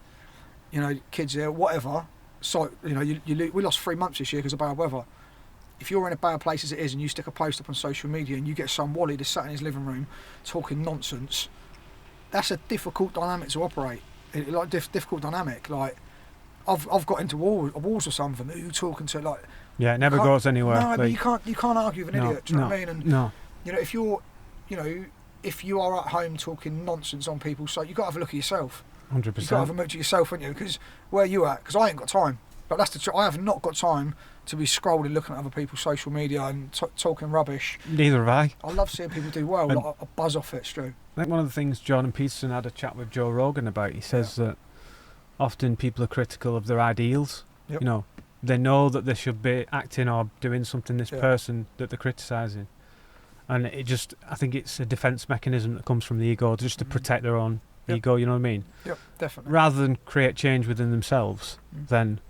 you know, kids there, whatever. So, you know, we lost 3 months this year because of bad weather. If you're in a bad place as it is, and you stick a post up on social media, and you get some wally that's sat in his living room talking nonsense, that's a difficult dynamic to operate. Difficult dynamic. Like, I've got into wars with some of them. Who you talking to? Like, yeah, it never goes anywhere. No, but you can't argue with an idiot. Do you know what I mean? And you know, if you are at home talking nonsense on people, so you got to have a look at yourself. 100%. You got to have a look at yourself, haven't you? Because where you at? Because I ain't got time. But that's the truth. I have not got time to be scrolling, looking at other people's social media and talking rubbish. Neither have I. I love seeing people do well. Like, I buzz off it, Stu. I think one of the things Jordan Peterson had a chat with Joe Rogan about, he says that often people are critical of their ideals. Yep. You know, they know that they should be acting or doing something, this person that they're criticising. And I think it's a defence mechanism that comes from the ego, just to protect their own ego, you know what I mean? Yep, definitely. Rather than create change within themselves, then...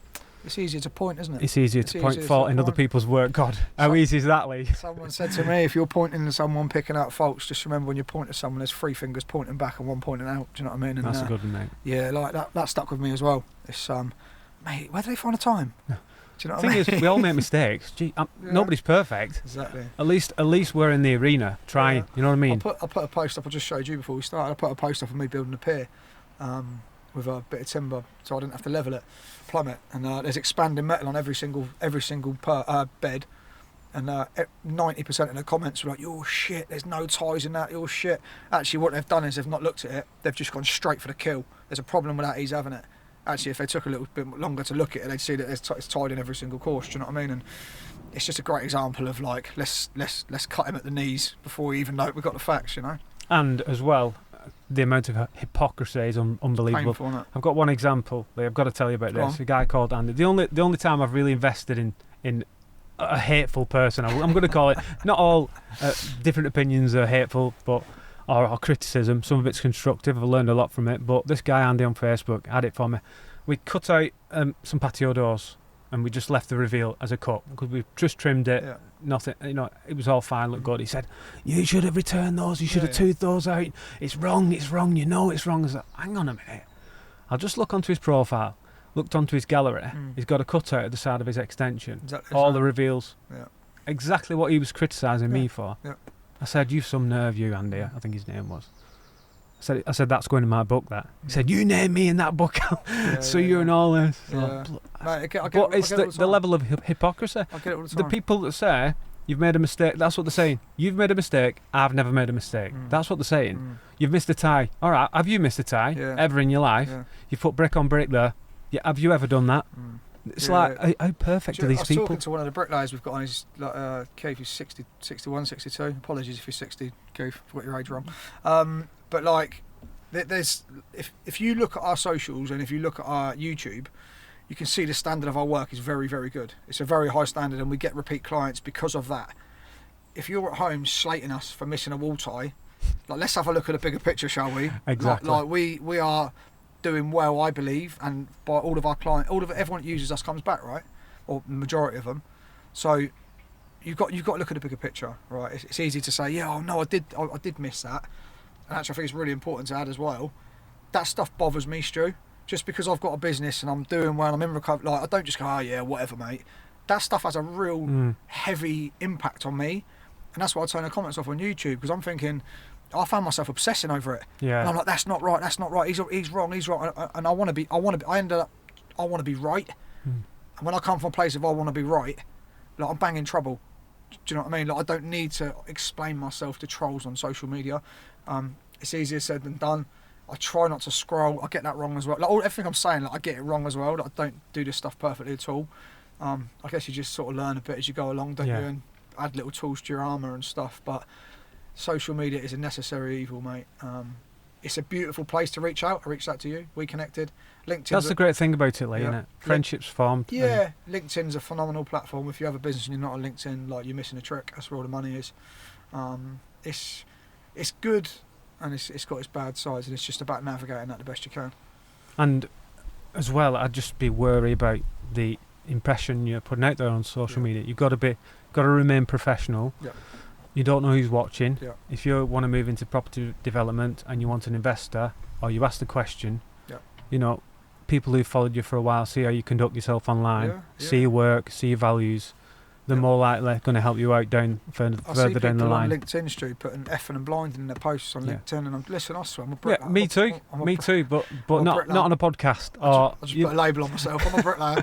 It's easier to point, isn't it? It's easier to point fault in other people's work. God, how easy is that, Lee? Someone said to me, if you're pointing at someone picking out faults, just remember when you point at someone, there's 3 fingers pointing back and 1 pointing out. Do you know what I mean? And, that's a good one, mate. Yeah, like that stuck with me as well. It's mate, where do they find the time? Do you know what I mean? The thing is, we all make mistakes. Gee, nobody's perfect. Exactly. At least we're in the arena trying. Yeah. You know what I mean? I put a post up. I just showed you before we started. I put a post up of me building a pier with a bit of timber, so I didn't have to level it, plumb it. And there's expanding metal on every single bed. And 90% of the comments were like, "You're shit. There's no ties in that. You're shit." Actually, what they've done is they've not looked at it. They've just gone straight for the kill. There's a problem with that. He's having it. Actually, if they took a little bit longer to look at it, they'd see that it's tied in every single course. Do you know what I mean? And it's just a great example of like, let's cut him at the knees before we even know we've got the facts. You know. And as well, the amount of hypocrisy is unbelievable. Painful, isn't it? I've got one example. I've got to tell you about this. A guy called Andy. The only time I've really invested in a hateful person, I'm going to call it. Not all different opinions are hateful, but or criticism. Some of it's constructive. I've learned a lot from it. But this guy Andy on Facebook had it for me. We cut out some patio doors and we just left the reveal as a cut because we just trimmed it. Yeah. Nothing, you know, it was all fine, looked good. He said, "You should have returned those. You should have toothed those out. It's wrong. It's wrong. You know it's wrong." I was like, "Hang on a minute." I'll just look onto his profile. Looked onto his gallery. He's got a cutout at the side of his extension. Exactly. All the reveals. Yeah. Exactly what he was criticising me for. Yeah. I said, "You've some nerve, you Andy." I think his name was. I said that's going in my book. That he said, "You name me in that book." So you're in all this. Yeah. But it's the level of hypocrisy. I get it all the time. The people that say you've made a mistake, that's what they're saying. You've made a mistake. I've never made a mistake. That's what they're saying. You've missed a tie. All right, have you missed a tie ever in your life? Yeah. You've put brick on brick there. Yeah, have you ever done that? It's like how perfect are these people? I was talking to one of the bricklayers we've got on his Keith, who's 60, 61, 62. Apologies if you're 60, Keith, I've got your age wrong. But like, there's if you look at our socials and if you look at our YouTube, you can see the standard of our work is very, very good. It's a very high standard, and we get repeat clients because of that. If you're at home slating us for missing a wall tie, like, let's have a look at a bigger picture, shall we? Exactly. Like we are doing well, I believe, and by all of our clients, everyone that uses us comes back, right? Or the majority of them. So you've got to look at the bigger picture, right? It's easy to say, yeah, oh no, I did miss that. And actually, I think it's really important to add as well. That stuff bothers me, Stu. Just because I've got a business and I'm doing well, I'm in recovery. Like, I don't just go, "Oh yeah, whatever, mate." That stuff has a real heavy impact on me, and that's why I turn the comments off on YouTube, because I'm thinking, I found myself obsessing over it. Yeah. And I'm like, that's not right. He's wrong. And I want to be right. And when I come from a place of I want to be right, like, I'm banging trouble. Do you know what I mean? Like, I don't need to explain myself to trolls on social media. It's easier said than done. I try not to scroll. I get that wrong as well. Like, everything I'm saying, like, I get it wrong as well. Like, I don't do this stuff perfectly at all. I guess you just sort of learn a bit as you go along, don't you? And add little tools to your armour and stuff. But social media is a necessary evil, mate. It's a beautiful place to reach out. I reached out to you. We connected. LinkedIn. That's the great thing about it, Lee, isn't it? Friendships formed. Yeah, LinkedIn's a phenomenal platform. If you have a business and you're not on LinkedIn, like, you're missing a trick. That's where all the money is. It's good. and it's got its bad sides, and it's just about navigating that the best you can. And as well, I'd just be worried about the impression you're putting out there on social media. You've got to remain professional. Yeah. You don't know who's watching. Yeah. If you want to move into property development and you want an investor, or you ask the question, people who've followed you for a while see how you conduct yourself online, see your work, see your values. They're more likely going to help you out further down the line. I see people on LinkedIn, Stu, putting effing and blinding in their posts on LinkedIn, and I swear, I'm a bricklayer. Yeah, me too, but not on a podcast. I just put a label on myself. I'm a bricklayer.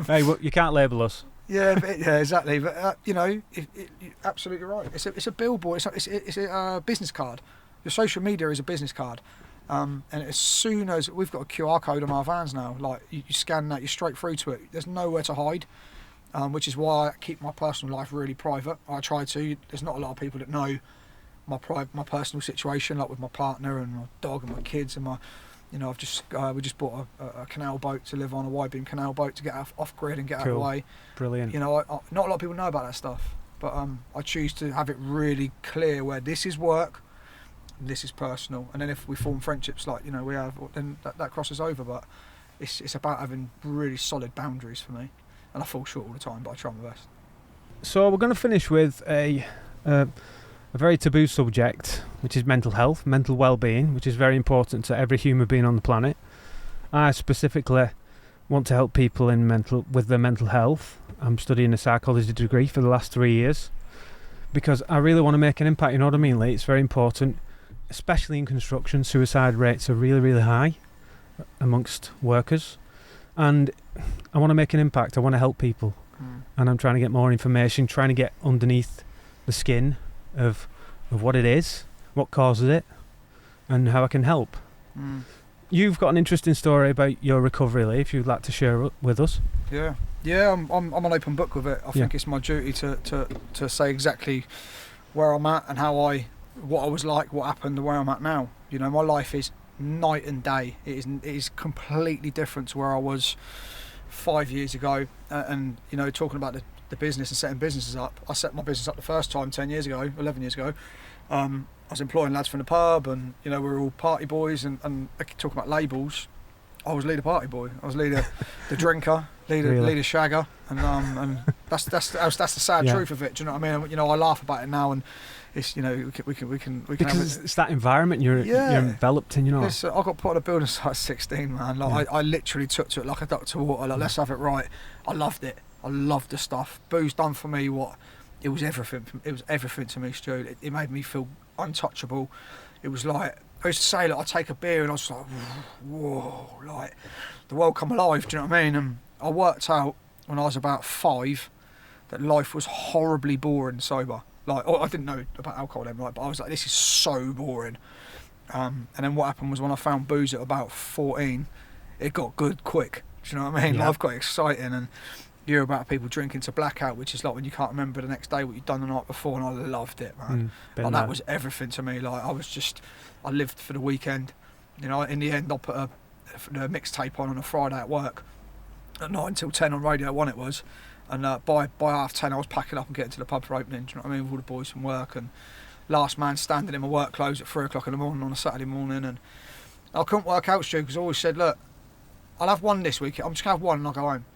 Hey, well, you can't label us. Yeah, exactly. But you're absolutely right. It's a billboard. It's a business card. Your social media is a business card. And as soon as we've got a QR code on our vans now, like you scan that, you're straight through to it. There's nowhere to hide. Which is why I keep my personal life really private. I try to. There's not a lot of people that know my personal situation, like with my partner and my dog and my kids and my, we just bought a canal boat to live on, a wide beam canal boat to get off grid and get out of the way. Brilliant. Not a lot of people know about that stuff, but I choose to have it really clear where this is work, and this is personal, and then if we form friendships like we have, then that crosses over. But it's about having really solid boundaries for me. And I fall short all the time, but I try my best. So we're going to finish with a very taboo subject, which is mental health, mental well-being, which is very important to every human being on the planet. I specifically want to help people with their mental health. I'm studying a psychology degree for the last 3 years because I really want to make an impact. You know what I mean, Lee? It's very important, especially in construction. Suicide rates are really, really high amongst workers. And I want to make an impact. I want to help people. And I'm trying to get more information, trying to get underneath the skin of what it is, what causes it, and how I can help. You've got an interesting story about your recovery, Lee, if you'd like to share it with us. Yeah, I'm an open book with it. I think it's my duty to say exactly where I'm at and what I was like, what happened, and where I'm at now. My life is night and day. It is completely different to where I was 5 years ago. And talking about the business and setting businesses up, I set my business up the first time 11 years ago. I was employing lads from the pub, and we were all party boys, and talking about labels, I was leader party boy. I was leader the drinker, leader shagger, and that's the sad truth of it. Do you know what I mean? I laugh about it now, and it's we can because it's that environment you're enveloped in. I got put on a building site at 16, man. I literally took to it like a duck to water. Like, let's have it right. I loved it. I loved the stuff. Booze done for me it was everything. It was everything to me, Stu. It made me feel untouchable. It was like, I used to say, I'd take a beer and I was like, whoa, like the world come alive. Do you know what I mean? And I worked out when I was about 5 that life was horribly boring sober. I didn't know about alcohol then, right? But I was like, this is so boring. And then what happened was when I found booze at about 14, it got good quick. Do you know what I mean? Yeah. Life got exciting, and you hear about people drinking to blackout, which is like when you can't remember the next day what you'd done the night before, and I loved it, man. That was everything to me. I lived for the weekend. In the end, I put a mixtape on a Friday at work at 9 till 10 on Radio 1 it was. And by 10:30 I was packing up and getting to the pub for opening, do you know what I mean, with all the boys from work, and last man standing in my work clothes at 3 o'clock in the morning on a Saturday morning, and I couldn't work out, Stu, because I always said, look, I'll have one this week, I'm just going to have one and I'll go home.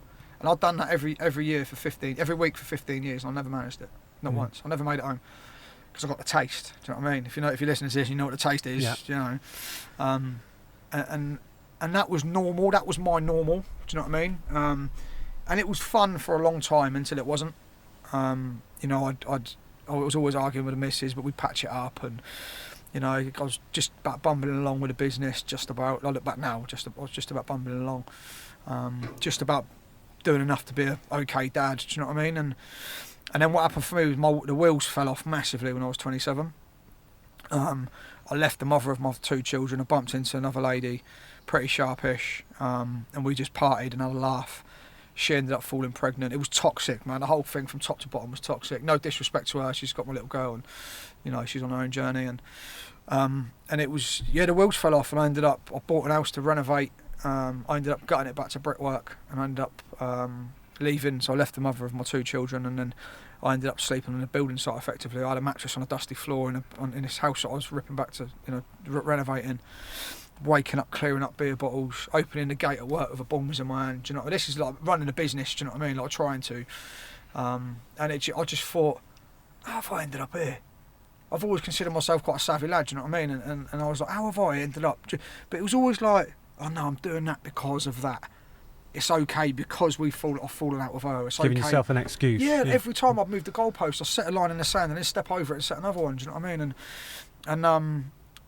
And I've done that every week for 15 years, and I never managed it, not once. I never made it home, because I got the taste, do you know what I mean? If you listen to this, you know what the taste is, and that was normal, that was my normal, do you know what I mean? And it was fun for a long time until it wasn't. I was always arguing with the missus, but we'd patch it up, and I was just about bumbling along with the business. I look back now, I was just about bumbling along, just about doing enough to be a okay dad. Do you know what I mean? And then what happened for me was the wheels fell off massively when I was 27. I left the mother of my 2 children. I bumped into another lady, pretty sharpish, and we just partied and had a laugh. She ended up falling pregnant. It was toxic, man. The whole thing from top to bottom was toxic. No disrespect to her. She's got my little girl, and she's on her own journey. And it was the wheels fell off, and I bought an house to renovate. I ended up gutting it back to brickwork, and I ended up leaving, so I left the mother of my 2 children, and then I ended up sleeping on a building site effectively. I had a mattress on a dusty floor in this house that I was ripping back to, renovating, waking up, clearing up beer bottles, opening the gate at work with a bong in my hand. Do you know, this is like running a business, do you know what I mean? Like trying to. And I just thought, how have I ended up here? I've always considered myself quite a savvy lad, do you know what I mean? And I was like, how have I ended up? But it was always like, oh no, I'm doing that because of that. It's okay because I've fallen out with her. It's Giving okay. yourself an excuse. Yeah, every time I'd move the goalpost, I set a line in the sand and then step over it and set another one. Do you know what I mean?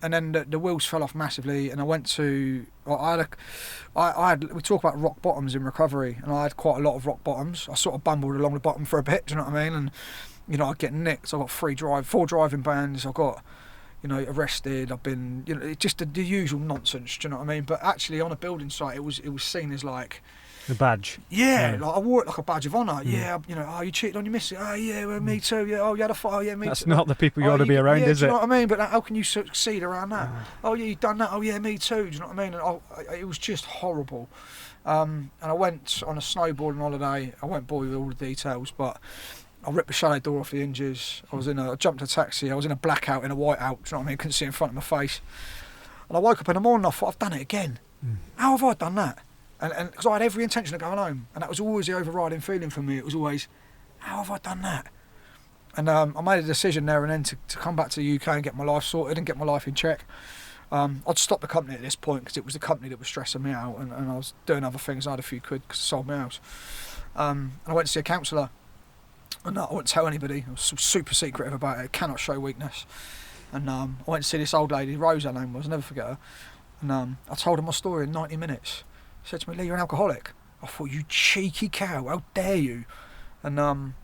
And then the wheels fell off massively, and I went to. We talk about rock bottoms in recovery, and I had quite a lot of rock bottoms. I sort of bumbled along the bottom for a bit. Do you know what I mean? And I'd get nicked. I got 4 driving bans. I got, arrested. I've been, just the usual nonsense. Do you know what I mean? But actually, on a building site, it was seen as like the badge. Yeah, like I wore it like a badge of honour. Yeah, you cheated on your missus. Oh yeah, well, me too. Yeah, oh you had a fight. Oh yeah, me That's too. not the people you ought to be around, is do it? You know what I mean? But how can you succeed around that? Oh yeah, you've done that. Oh yeah, me too. Do you know what I mean? And it was just horrible. And I went on a snowboarding holiday. I won't bore you with all the details, but I ripped the chalet door off the hinges. I jumped a taxi. I was in a blackout, in a whiteout. Do you know what I mean? Couldn't see in front of my face. And I woke up in the morning. I thought, I've done it again. How have I done that? And because I had every intention of going home, and that was always the overriding feeling for me. It was always, how have I done that? And I made a decision there and then to come back to the UK and get my life sorted and get my life in check. I'd stopped the company at this point because it was the company that was stressing me out, and I was doing other things. I had a few quid because I sold my house. And I went to see a counsellor, and I wouldn't tell anybody. I was super secretive about it. Cannot show weakness. And I went to see this old lady, Rose her name was, I'll never forget her. And I told her my story in 90 minutes. She said to me, Lee, you're an alcoholic. I thought, you cheeky cow, how dare you? And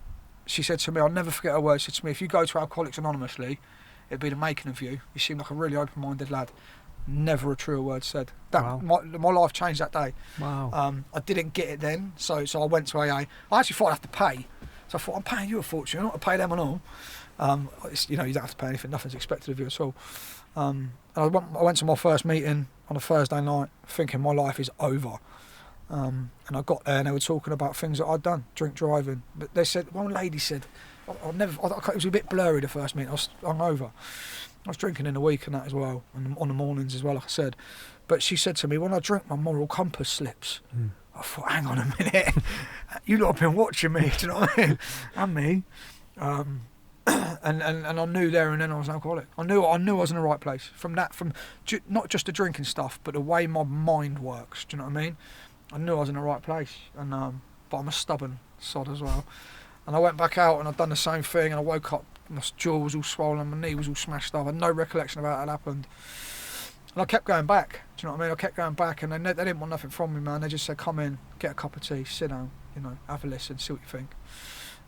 she said to me, I'll never forget her words, she said to me, if you go to Alcoholics Anonymously, it'd be the making of you. You seem like a really open-minded lad. Never a truer word said. Wow. My life changed that day. Wow. I didn't get it then, so I went to AA. I actually thought I'd have to pay. So I thought, I'm paying you a fortune, not to pay them and all. You don't have to pay anything, nothing's expected of you at all. And I went to my first meeting on a Thursday night thinking my life is over. And I got there and they were talking about things that I'd done, drink driving. But they said, one lady said, it was a bit blurry the first meeting, I was hungover. I was drinking in the week and that as well, and on the mornings as well, like I said. But she said to me, when I drink, my moral compass slips. I thought, hang on a minute, you lot have been watching me, do you know what I mean? And me. And I knew there and then I was an alcoholic. I knew I was in the right place. From not just the drinking stuff, but the way my mind works. Do you know what I mean? I knew I was in the right place. And but I'm a stubborn sod as well. And I went back out and I'd done the same thing. And I woke up, my jaw was all swollen, my knee was all smashed up. I had no recollection of how it happened. And I kept going back. Do you know what I mean? I kept going back, and they didn't want nothing from me, man. They just said, come in, get a cup of tea, sit down, have a listen, see what you think.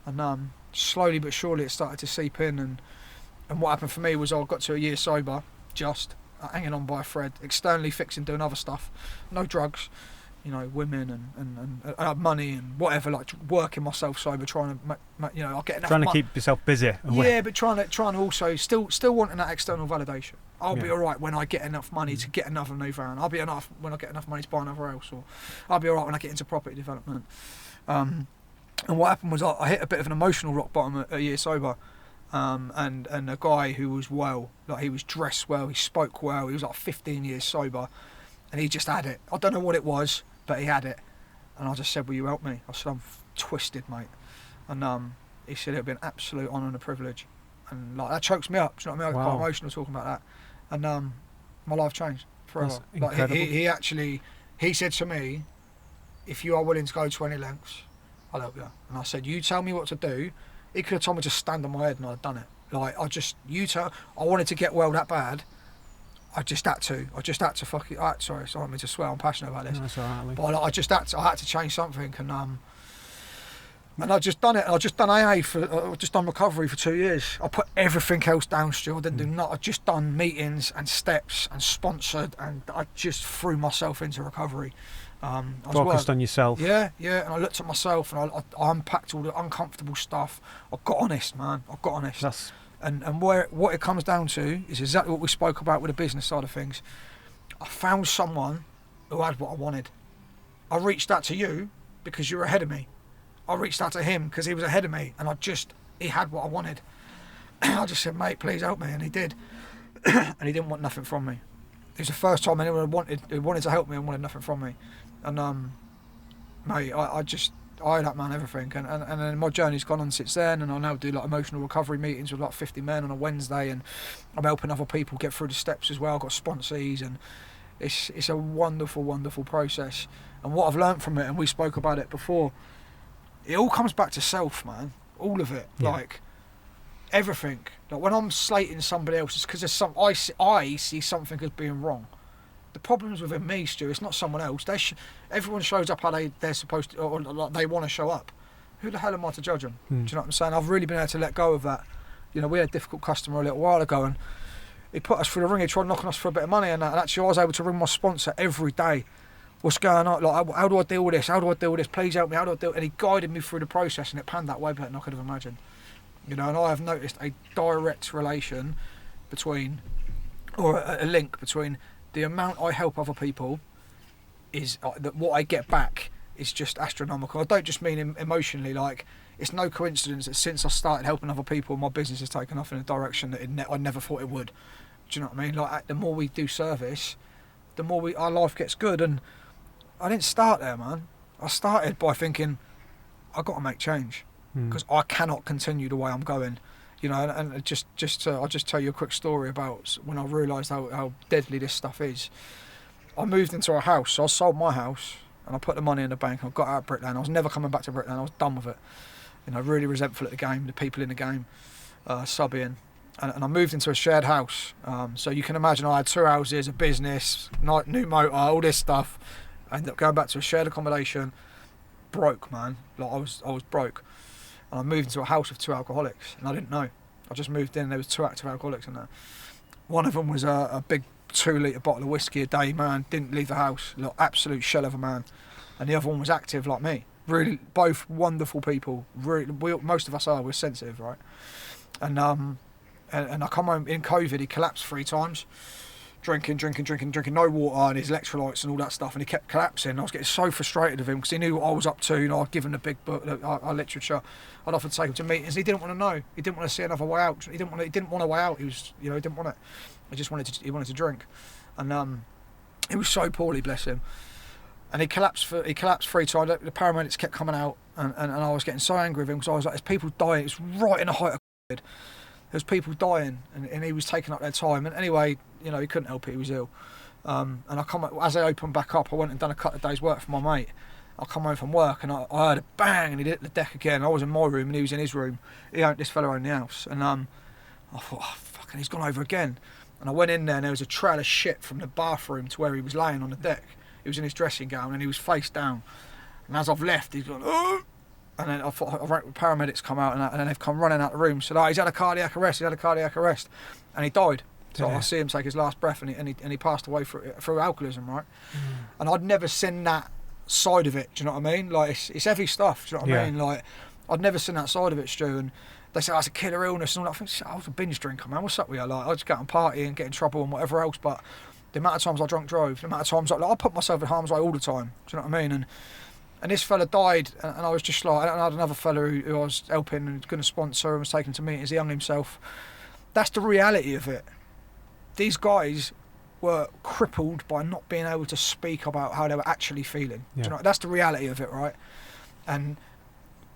And slowly but surely it started to seep in, and what happened for me was I got to a year sober, just hanging on by a thread, externally fixing, doing other stuff, no drugs, women and money and whatever, like working myself sober, trying to I'll get enough trying to keep yourself busy. Yeah, but trying to also still wanting that external validation. I'll be alright when I get enough money to get another new van. I'll be enough when I get enough money to buy another house, or I'll be alright when I get into property development. And what happened was I hit a bit of an emotional rock bottom at a year sober, and a guy who was he was dressed well, he spoke well, he was like 15 years sober, and he just had it. I don't know what it was, but he had it. And I just said, will you help me? I said, I'm twisted, mate. And he said, it'd be an absolute honour and a privilege. And like that chokes me up, do you know what I mean? I was quite emotional talking about that. And my life changed forever. Like he said to me, if you are willing to go to any lengths, I'll help you. And I said, you tell me what to do. He could have told me to stand on my head and I'd have done it. Like, I wanted to get well that bad. I just had to fucking, sorry, I don't mean to swear, I'm passionate about this. No, that's all right, but I had to change something, and I just done it. I just done AA I just done recovery for 2 years. I put everything else down still. I didn't do nothing. I just done meetings and steps and sponsored, and I just threw myself into recovery. Focused on yourself. Yeah, and I looked at myself and I unpacked all the uncomfortable stuff. I got honest, man. I got honest. And what it comes down to is exactly what we spoke about with the business side of things. I found someone who had what I wanted. I reached out to you because you're ahead of me. I reached out to him because he was ahead of me, and he had what I wanted. I just said, mate, please help me, and he did. And he didn't want nothing from me. It was the first time anyone wanted to help me and wanted nothing from me. And mate, I owe that man everything, and then my journey's gone on since then, and I now do like emotional recovery meetings with like 50 men on a Wednesday, and I'm helping other people get through the steps as well. I've got sponsees, and it's a wonderful, wonderful process. And what I've learned from it, and we spoke about it before, it all comes back to self, man. All of it, like everything. Like when I'm slating somebody else, it's because I see something as being wrong. The problem's within me, Stu. It's not someone else. Everyone shows up how they're supposed to, or like they want to show up. Who the hell am I to judge them? Do you know what I'm saying? I've really been able to let go of that. You know, we had a difficult customer a little while ago, and he put us through the ring. He tried knocking us for a bit of money, and actually I was able to ring my sponsor every day. What's going on? Like, how do I deal with this? How do I deal with this? Please help me. How do I deal? And he guided me through the process, and it panned that way better than I could have imagined. You know, and I have noticed a direct relation between, or a link between, the amount I help other people is that what I get back is just astronomical. I don't just mean emotionally. Like, it's no coincidence that since I started helping other people, my business has taken off in a direction that I never thought it would. Do you know what I mean? Like, the more we do service, the more our life gets good. And I didn't start there, man. I started by thinking, I've got to make change because I cannot continue the way I'm going. You know, and I'll just tell you a quick story about when I realised how deadly this stuff is. I moved into a house, so I sold my house and I put the money in the bank. I got out of Bricklaying. I was never coming back to Bricklaying. I was done with it. You know, really resentful at the game, the people in the game, subbing. And I moved into a shared house. So you can imagine I had 2 houses, a business, new motor, all this stuff. I ended up going back to a shared accommodation. Broke, man. Like I was broke. And I moved into a house with 2 alcoholics, and I didn't know. I just moved in, and there was 2 active alcoholics in there. One of them was a big 2-litre bottle of whiskey a day man, didn't leave the house, like absolute shell of a man. And the other one was active like me. Really, both wonderful people. Really, most of us are. We're sensitive, right? And I come home in COVID. He collapsed 3 times. Drinking, no water and his electrolytes and all that stuff, and he kept collapsing. I was getting so frustrated with him because he knew what I was up to. You know, I'd given him the big book, our literature. I'd often take him to meetings. He didn't want to know. He didn't want to see another way out. He didn't want a way out. He didn't want it. He wanted to drink, and he was so poorly, bless him. And he collapsed 3 times. The paramedics kept coming out, and I was getting so angry with him because I was like, "There's people dying." It's right in the height of COVID. There's people dying, and he was taking up their time. And anyway, you know, he couldn't help it. He was ill. And as I opened back up, I went and done a couple of days' work for my mate. I come home from work, and I heard a bang, and he hit the deck again. I was in my room, and he was in his room. This fella owned the house, and I thought, oh, fucking, he's gone over again. And I went in there, and there was a trail of shit from the bathroom to where he was laying on the deck. He was in his dressing gown, and he was face down. And as I've left, he's gone, oh! And then I thought, paramedics come out, and then they've come running out the room. So, he's had a cardiac arrest. And he died. So I see him take his last breath, and he passed away through alcoholism, right? And I'd never seen that side of it. Do you know what I mean? Like, it's heavy stuff. Do you know what I mean? Like, I'd never seen that side of it, Stu. And they say, it's a killer illness and all that. I think, I was a binge drinker, man. What's up with you? Like, I just go out and party and get in trouble and whatever else. But the amount of times I drunk drove, the amount of times I put myself in harm's way all the time. Do you know what I mean? And this fella died, and I was just like, and I had another fella who I was helping and going to sponsor and was taking him to meetings. He hung himself. That's the reality of it. These guys were crippled by not being able to speak about how they were actually feeling. Do you know, that's the reality of it, right? And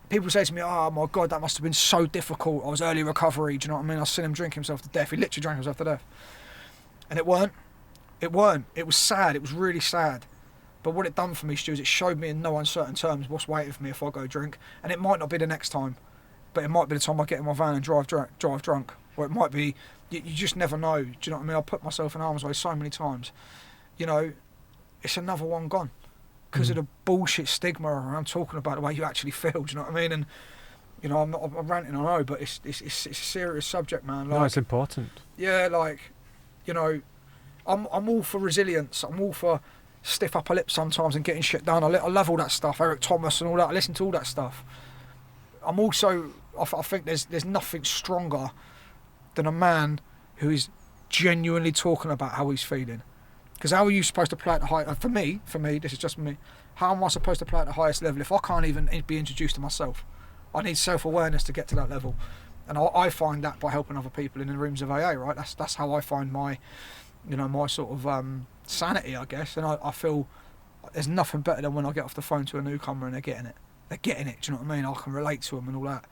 people say to me, oh my God, that must have been so difficult. I was early recovery, do you know what I mean? I seen him drink himself to death. He literally drank himself to death. And it weren't. It was sad. It was really sad. But what it done for me, Stu, is it showed me in no uncertain terms what's waiting for me if I go drink. And it might not be the next time, but it might be the time I get in my van and drive drunk. Or it might be, you just never know. Do you know what I mean? I put myself in harm's way so many times. You know, it's another one gone. Because of the bullshit stigma around talking about the way you actually feel, do you know what I mean? And, you know, I'm ranting, I know, but it's a serious subject, man. Like, no, it's important. Yeah, like, you know, I'm all for resilience. I'm all for stiff upper lip sometimes and getting shit done. I love all that stuff, Eric Thomas and all that. I listen to all that stuff. I'm also, I think there's nothing stronger than a man who is genuinely talking about how he's feeling. Because how are you supposed to play at the high? For me, this is just me. How am I supposed to play at the highest level if I can't even be introduced to myself? I need self-awareness to get to that level, and I find that by helping other people in the rooms of AA. Right, that's how I find my, my sort of sanity, I guess. And I feel there's nothing better than when I get off the phone to a newcomer and they're getting it. They're getting it. Do you know what I mean? I can relate to them and all that.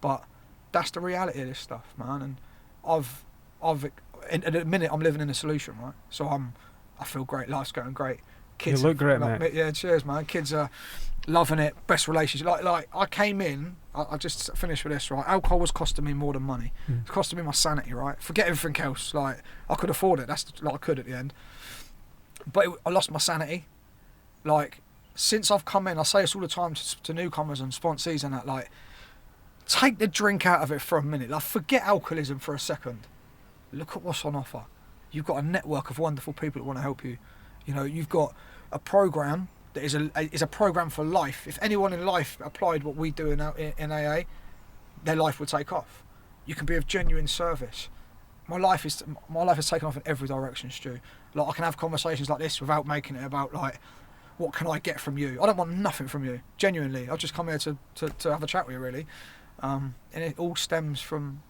But that's the reality of this stuff, man. And at the minute I'm living in a solution, right? So I feel great. Life's going great. Kids you look great, mate. Yeah, cheers, man. Kids are loving it. Best relationship. Like I came in. I just finished with this, right? Alcohol was costing me more than money. It's costing me my sanity, right? Forget everything else. Like I could afford it. I could at the end. But I lost my sanity. Like since I've come in, I say this all the time to newcomers and sponsees and that. Like, take the drink out of it for a minute. Like, forget alcoholism for a second. Look at what's on offer. You've got a network of wonderful people that want to help you. You've got a program that is a program for life. If anyone in life applied what we do in AA, their life would take off. You can be of genuine service. My life is taken off in every direction, Stu. Like, I can have conversations like this without making it about like, what can I get from you? I don't want nothing from you. Genuinely, I've just come here to have a chat with you, really. And it all stems from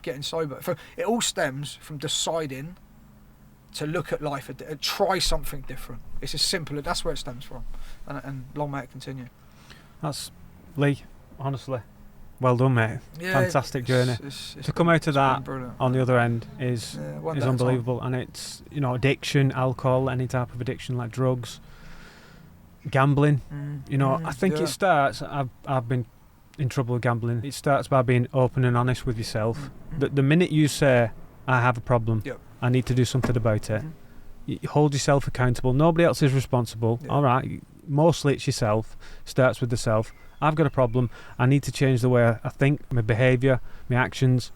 getting sober. It all stems from deciding to look at life and try something different. It's as simple as that's where it stems from, and long may it continue. That's Lee, honestly, well done, mate. Yeah, fantastic journey. It's to come out of that brilliant. On the other end is unbelievable, and it's addiction, alcohol, any type of addiction like drugs, gambling. I think it starts. I've been in trouble with gambling. It starts by being open and honest with yourself. The minute you say, I have a problem, I need to do something about it, you hold yourself accountable. Nobody else is responsible. Alright, mostly it's yourself. Starts with the self. I've got a problem, I need to change the way I think, my behaviour, my actions.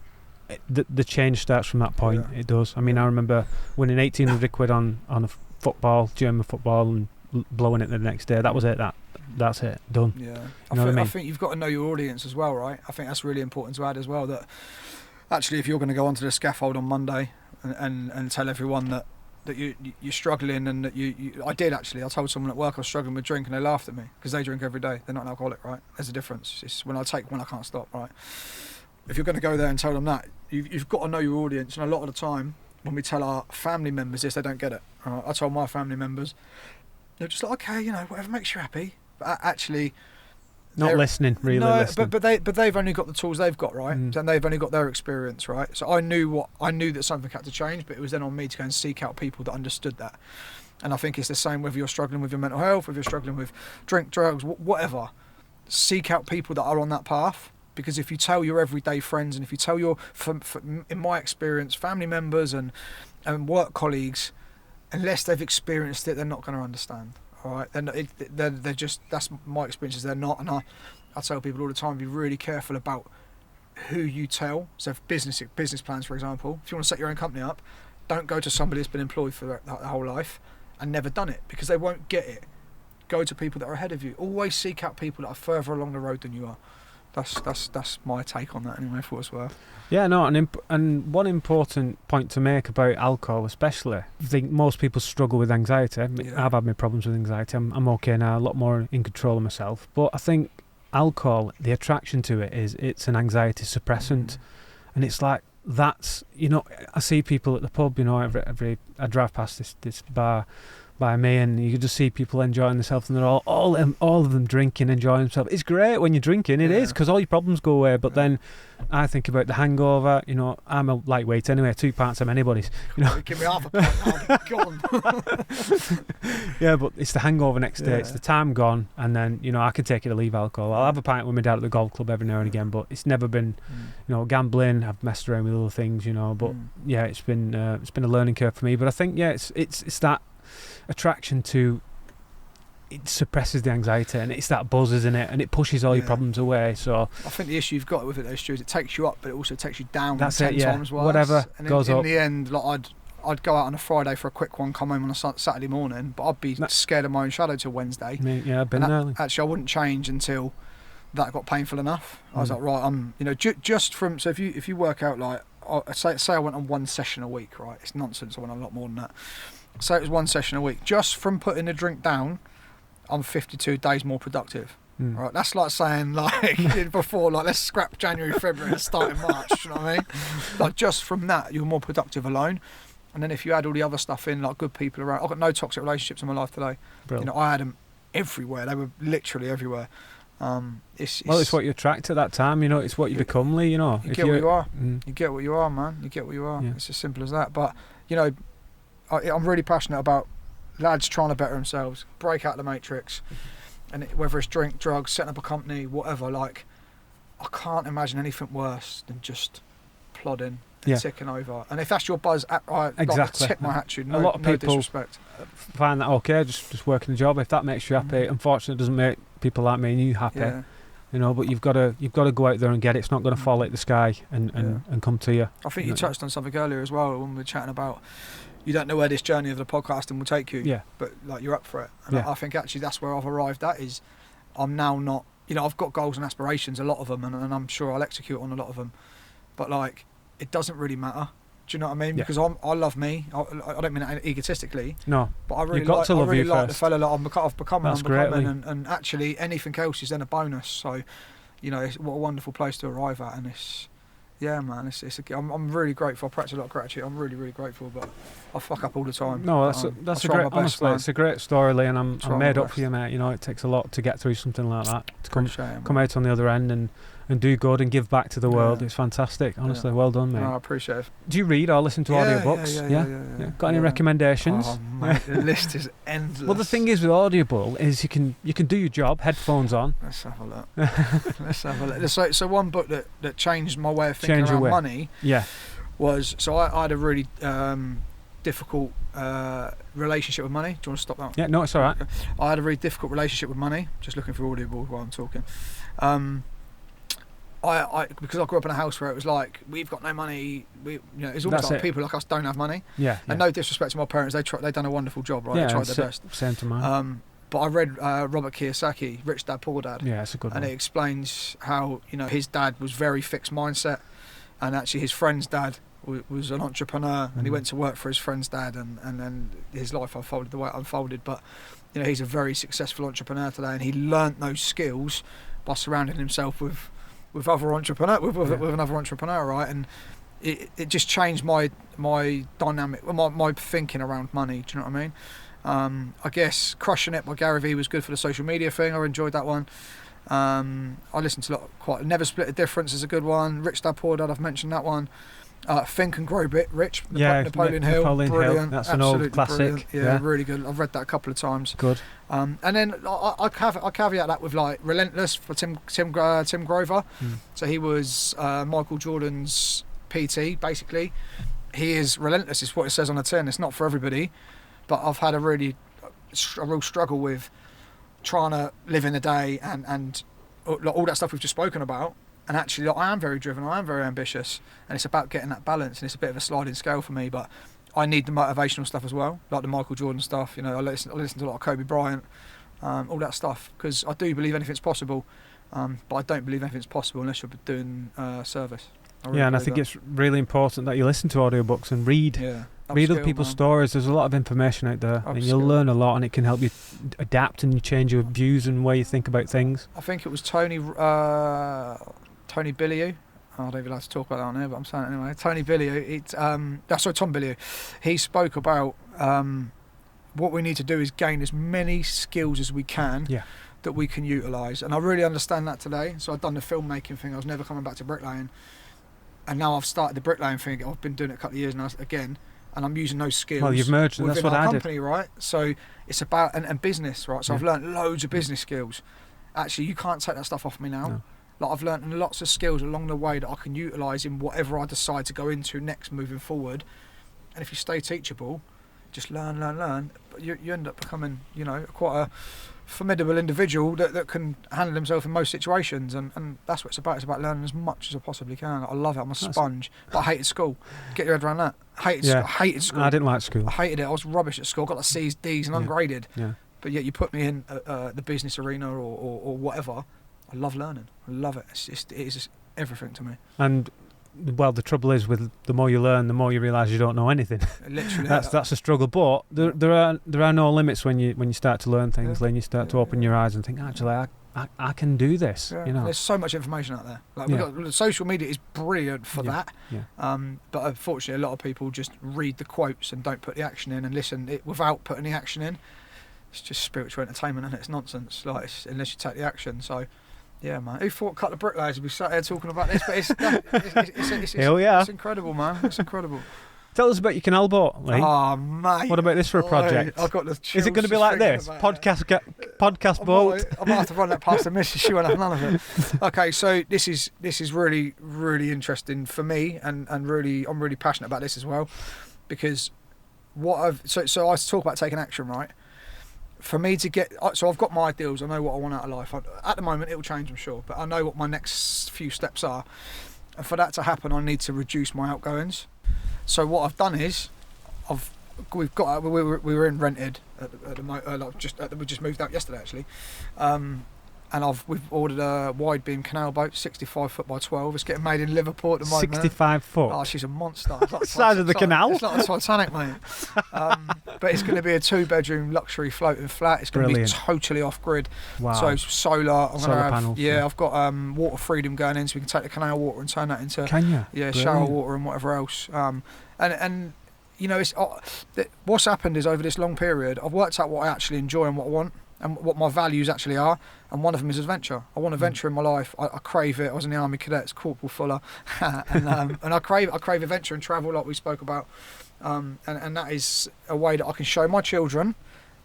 The change starts from that point. It does. I mean, I remember winning 1,800 quid on a football, German football, and blowing it the next day. That was it. That's it. Done. Yeah. I think you've got to know your audience as well, right? I think that's really important to add as well, that actually if you're going to go onto the scaffold on Monday and tell everyone that you're struggling, and that I did actually. I told someone at work I was struggling with drink and they laughed at me because they drink every day. They're not an alcoholic, right? There's a difference. It's when I can't stop, right? If you're going to go there and tell them that, you've got to know your audience. And a lot of the time when we tell our family members this, they don't get it. I told my family members, they're just like, okay, whatever makes you happy. But actually, not listening, really. No, listening. but they've only got the tools they've got, right? And they've only got their experience, right? So I knew that something had to change, but it was then on me to go and seek out people that understood that. And I think it's the same whether you're struggling with your mental health, whether you're struggling with drink, drugs, whatever. Seek out people that are on that path, because if you tell your everyday friends, and if you tell in my experience, family members and work colleagues, unless they've experienced it, they're not going to understand. All right, they're just, that's my experience, is they're not. And I tell people all the time, be really careful about who you tell. So if business plans, for example, if you want to set your own company up, don't go to somebody that's been employed for their whole life and never done it, because they won't get it. Go to people that are ahead of you. Always seek out people that are further along the road than you are. That's my take on that anyway, for what it's worth. Yeah, no, and one important point to make about alcohol especially, I think most people struggle with anxiety. I've had my problems with anxiety. I'm okay now, a lot more in control of myself. But I think alcohol, the attraction to it is it's an anxiety suppressant. And it's like, that's, I see people at the pub, every I drive past this bar by me, and you can just see people enjoying themselves, and they're all of them drinking, enjoying themselves. It's great when you're drinking, it is, because all your problems go away. But then I think about the hangover. I'm a lightweight anyway, 2 pints of anybody's. Give me half a pint, I'll be gone. Yeah, but it's the hangover next day. It's the time gone, and then I can take it or leave alcohol. I'll have a pint with my dad at the golf club every now and again, but it's never been, gambling. I've messed around with other things, but yeah, it's been a learning curve for me. But I think it's that attraction to, it suppresses the anxiety, and it's that buzz, isn't it? And it pushes all your problems away. So I think the issue you've got with it though, Stu, is it takes you up, but it also takes you down. That's 10 it, times worse. Whatever and goes up. In the end, like I'd go out on a Friday for a quick one, come home on a Saturday morning, but I'd be scared of my own shadow till Wednesday. Yeah, I've been there. Actually, I wouldn't change until that got painful enough. I was like, right, I'm, just from, so if you work out, like, say I went on one session a week, right? It's nonsense. I went on a lot more than that. say it was one session a week, just from putting the drink down, I'm 52 days more productive. Right, that's like saying, like, before, like, let's scrap January, February and start in March, you know what I mean? Like, just from that, you're more productive alone. And then if you add all the other stuff in, like good people around, I've got no toxic relationships in my life today. Brilliant. You know, I had them everywhere. They were literally everywhere. It's what you attract at that time, you know, it's what you become, Lee, you know. You get what you are. You get what you are, man. You get what you are. Yeah. It's as simple as that. But, you know, I'm really passionate about lads trying to better themselves, break out the matrix. And whether it's drink, drugs, setting up a company, whatever, like, I can't imagine anything worse than just plodding and ticking over. And if that's your buzz, exactly. Like, tip my hat to you. A lot of people disrespect. Find that okay, just working a job. If that makes you happy, unfortunately, it doesn't make people like me and you happy. Yeah. You know, but you've got to go out there and get it. It's not going to fall out the sky and come to you. I think you touched on something earlier as well when we were chatting about you don't know where this journey of the podcasting will take you. Yeah. But like you're up for it. And I think actually that's where I've arrived at is I'm now not, you know, I've got goals and aspirations, a lot of them, and I'm sure I'll execute on a lot of them. But like, it doesn't really matter. Do you know what I mean? Yeah. Because I love me. I don't mean that egotistically. No. But I really like the fella that I've become and I'm becoming, and actually anything else is then a bonus. So, you know, what a wonderful place to arrive at, and it's. Yeah, man, I'm really grateful. I practice a lot of gratitude. I'm really, really grateful, but I fuck up all the time. No, that's a great. Honestly, it's a great story, Lee, and I'm made up for you, mate. You know, it takes a lot to get through something like that to come out on the other end and do good and give back to the world. It's fantastic. Honestly, well done, mate. No, I appreciate it. Do you read or listen to audiobooks? Yeah. Got any recommendations? Oh, mate, the list is endless. Well, the thing is with Audible is you can do your job, headphones on. Let's have a look. So one book that changed my way of thinking around money. Yeah. Was I had a really difficult relationship with money. Do you want to stop that? Yeah, no, it's all right. I had a really difficult relationship with money. Just looking for Audible while I'm talking. Because I grew up in a house where it was like we've got no money. It's almost like people like us don't have money. Yeah. And no disrespect to my parents, they done a wonderful job, right? They tried their best. Same to mine. But I read Robert Kiyosaki, Rich Dad Poor Dad. Yeah, it's a good one. And it explains how his dad was very fixed mindset, and actually his friend's dad was an entrepreneur, and he went to work for his friend's dad, and then his life unfolded the way it unfolded. But he's a very successful entrepreneur today, and he learnt those skills by surrounding himself with another entrepreneur, right? And it just changed my dynamic, my thinking around money. Do you know what I mean? I guess Crushing It by Gary Vee was good for the social media thing. I enjoyed that one. I listened to Never Split the Difference is a good one. Rich Dad Poor Dad, I've mentioned that one. Think and Grow Rich, Napoleon Hill, brilliant. That's an old classic. Yeah, really good. I've read that a couple of times. Good. And then I caveat that with like Relentless for Tim Grover. So he was Michael Jordan's PT, basically. He is relentless, is what it says on the tin. It's not for everybody, but I've had a real struggle with trying to live in the day and all that stuff we've just spoken about. And actually, I am very driven, I am very ambitious, and it's about getting that balance, and it's a bit of a sliding scale for me, but I need the motivational stuff as well, like the Michael Jordan stuff. I listen to a lot of Kobe Bryant, all that stuff, because I do believe anything's possible, but I don't believe anything's possible unless you're doing service. And I think it's really important that you listen to audiobooks and read other people's stories. There's a lot of information out there, and you'll learn a lot, and it can help you adapt and you change your views and way you think about things. I think it was Tony Bilyeu. I don't even like to talk about that on here, but I'm saying it anyway. Tony Bilyeu, Tom Bilyeu. He spoke about what we need to do is gain as many skills as we can that we can utilise. And I really understand that today. So I've done the filmmaking thing. I was never coming back to bricklaying. And now I've started the bricklaying thing. I've been doing it a couple of years now again. And I'm using those skills. Well, you've merged, and that's what I did. Company, right? So it's about and business, right? So I've learned loads of business skills. Actually, you can't take that stuff off me now. No. Like I've learned lots of skills along the way that I can utilise in whatever I decide to go into next, moving forward. And if you stay teachable, just learn, but you end up becoming, quite a formidable individual that can handle himself in most situations. And that's what it's about. It's about learning as much as I possibly can. I love it. I'm a sponge. But I hated school. Get your head around that. I hated school. I didn't like school. I hated it. I was rubbish at school. I got like C's, D's and ungraded. Yeah. But yet you put me in the business arena or whatever. I love learning. I love it. It's just everything to me. And well, the trouble is with the more you learn, the more you realise you don't know anything. Literally, that's a struggle. But there are no limits when you start to learn things. Then you start to open your eyes and think, actually, I can do this. Yeah. You know, there's so much information out there. Like social media is brilliant for that. Yeah. But unfortunately, a lot of people just read the quotes and don't put the action in and listen it without putting the action in. It's just spiritual entertainment and it's nonsense. Like unless you take the action. So. Yeah, man. Who thought cut the bricklayers would be sat here talking about this? But it's hell yeah. It's incredible, man. It's incredible. Tell us about your canal boat, Lee. Oh, mate. What about this for a project? I've got the Is it going to be like this? Podcast boat? I might have to run that past the missus. She won't have none of it. Okay, so this is really, really interesting for me, and really I'm really passionate about this as well, because so I talk about taking action, right? For me to get, so I've got my ideals. I know what I want out of life. At the moment, it will change, I'm sure, but I know what my next few steps are. And for that to happen, I need to reduce my outgoings. So what I've done is, we were in rented we just moved out yesterday actually, and we've ordered a wide beam canal boat, 65 foot by 12. It's getting made in Liverpool at the moment. 65 foot. Oh, she's a monster. It's like the size of the canal. It's like the Titanic, mate. But it's going to be a 2-bedroom luxury floating flat. It's going to be totally off grid. Wow. So solar. I'm solar going to have panels. Yeah, I've got water freedom going in, so we can take the canal water and turn that into. Can you? Yeah, Brilliant. shower water and whatever else. And you know, what's happened is over this long period, I've worked out what I actually enjoy and what I want, and what my values actually are, and one of them is adventure. I want adventure in my life. I crave it. I was in the Army Cadets, Corporal Fuller, and I crave adventure and travel, like we spoke about, and that is a way that I can show my children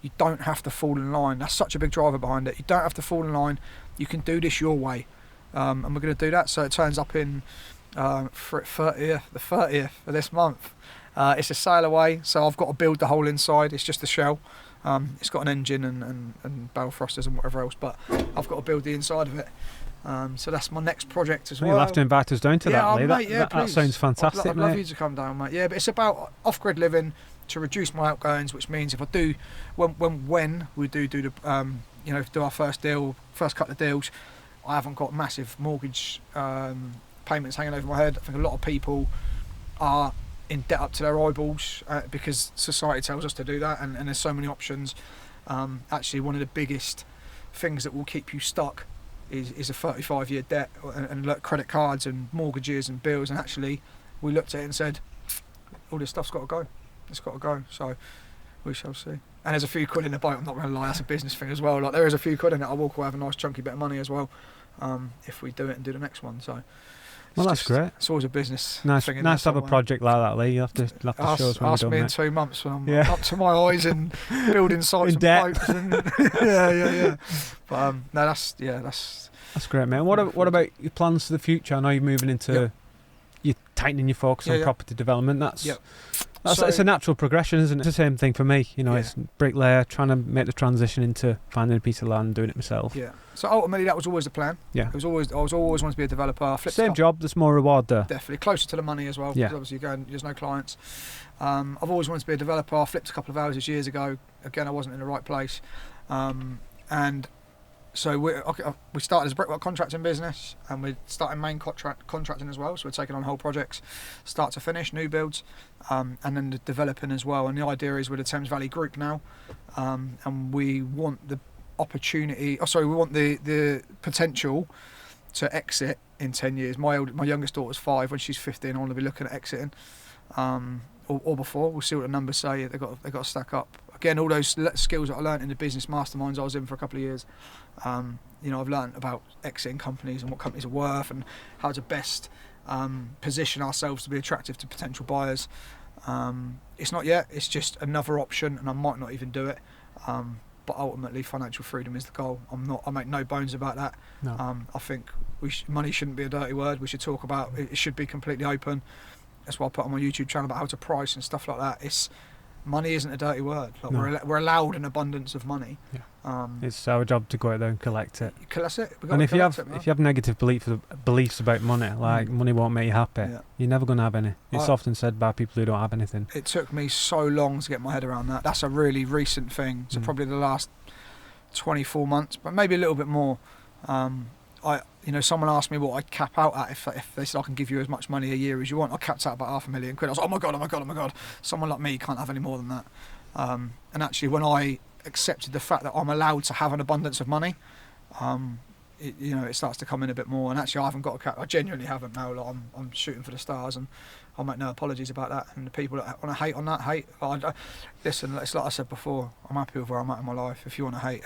you don't have to fall in line. That's such a big driver behind it. You don't have to fall in line. You can do this your way, and we're going to do that. So it turns up in the 30th of this month. It's a sail away, so I've got to build the whole inside. It's just the shell. It's got an engine and barrel thrusters and whatever else, but I've got to build the inside of it. So that's my next project as well. You'll have to invite us down to that, Lee. Mate, that sounds fantastic, I'd love you to come down, mate. Yeah, but it's about off-grid living to reduce my outgoings, which means if I do, when we do the, do our first couple of deals, I haven't got massive mortgage payments hanging over my head. I think a lot of people are in debt up to their eyeballs because society tells us to do that, and there's so many options. Actually, one of the biggest things that will keep you stuck is a 35-year debt and credit cards and mortgages and bills. And actually, we looked at it and said, all this stuff's got to go. It's got to go. So we shall see. And there's a few quid in the boat. I'm not going to lie, that's a business thing as well. Like there is a few quid in it. I walk away with a nice chunky bit of money as well, if we do it and do the next one. So. Well, that's great. It's always a business. Nice to have a project like that, Lee. You have to show us when we're done. Ask me in 2 months when I'm up to my eyes in building sites and boats. And yeah. But no, that's great, mate. What about your plans for the future? I know you're moving into, you're tightening your focus on property development. It's a natural progression, isn't it? It's the same thing for me. It's bricklayer, trying to make the transition into finding a piece of land, doing it myself. Yeah. So ultimately, that was always the plan. Yeah. I was always wanted to be a developer. Same job, there's more reward there. Definitely closer to the money as well. Because obviously there's no clients. I've always wanted to be a developer. I flipped a couple of houses years ago. Again, I wasn't in the right place, and so we started as a brickwork contracting business, and we're starting main contracting as well. So we're taking on whole projects, start to finish, new builds, and then the developing as well. And the idea is we're the Thames Valley Group now, and we want the opportunity. We want the potential to exit in 10 years. My youngest daughter's 5. When she's 15, I want to be looking at exiting, or before. We'll see what the numbers say. They got to stack up. Again, all those skills that I learned in the business masterminds I was in for a couple of years. I've learned about exiting companies and what companies are worth and how to best position ourselves to be attractive to potential buyers. It's not yet. It's just another option, and I might not even do it. But ultimately, financial freedom is the goal. I make no bones about that. No. I think money shouldn't be a dirty word. We should talk about it. It should be completely open. That's why I put on my YouTube channel about how to price and stuff like that. Money isn't a dirty word. Like we're allowed an abundance of money. Yeah. It's our job to go out there and collect it. That's it. And if you have negative beliefs about money, like money won't make you happy, you're never going to have any. It's often said by people who don't have anything. It took me so long to get my head around that. That's a really recent thing. So probably the last 24 months, but maybe a little bit more. someone asked me what I'd cap out at if they said I can give you as much money a year as you want. I capped out about £500,000. I was like, oh my god, someone like me can't have any more than that. And actually, when I accepted the fact that I'm allowed to have an abundance of money, it starts to come in a bit more. And actually, I haven't got a cap. I genuinely haven't now. Like, I'm shooting for the stars, and I'll make no apologies about that. And the people that want to hate on that, hate. Listen, it's like I said before, I'm happy with where I'm at in my life. If you want to hate.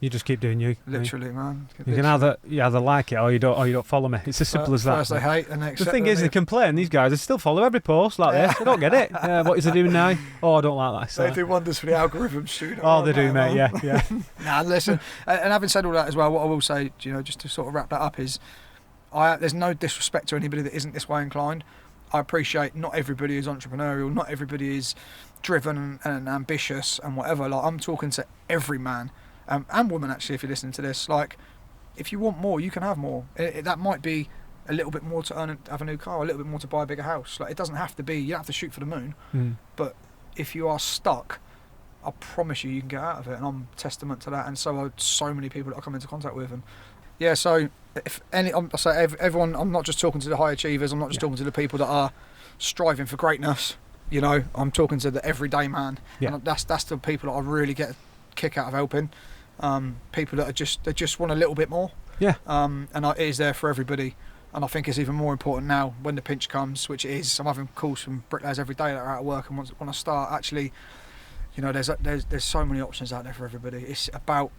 You just keep doing you. Literally, man. You can either like it or you don't follow me. It's as simple as that. First they hate, and the thing is, they complain. These guys, they still follow every post like this. I don't get it. What is they doing now? Oh, I don't like that. So. They do wonders for the algorithms, shoot. Oh, they do, mate. Yeah. Nah, listen. And having said all that as well, what I will say, just to sort of wrap that up is, there's no disrespect to anybody that isn't this way inclined. I appreciate not everybody is entrepreneurial, not everybody is driven and ambitious and whatever. Like, I'm talking to every man. And woman, actually, if you're listening to this, like, if you want more, you can have more. That might be a little bit more to have a new car, a little bit more to buy a bigger house. Like, it doesn't have to be, you don't have to shoot for the moon. But if you are stuck, I promise you can get out of it. And I'm testament to that. And so are so many people that I come into contact with. And yeah, so everyone, I'm not just talking to the high achievers. I'm not just talking to the people that are striving for greatness. I'm talking to the everyday man. Yeah. And that's the people that I really get a kick out of helping. People that just want a little bit more. Yeah. And it is there for everybody. And I think it's even more important now when the pinch comes, which it is. I'm having calls from bricklayers every day that are out of work and want to start. Actually, there's so many options out there for everybody. It's about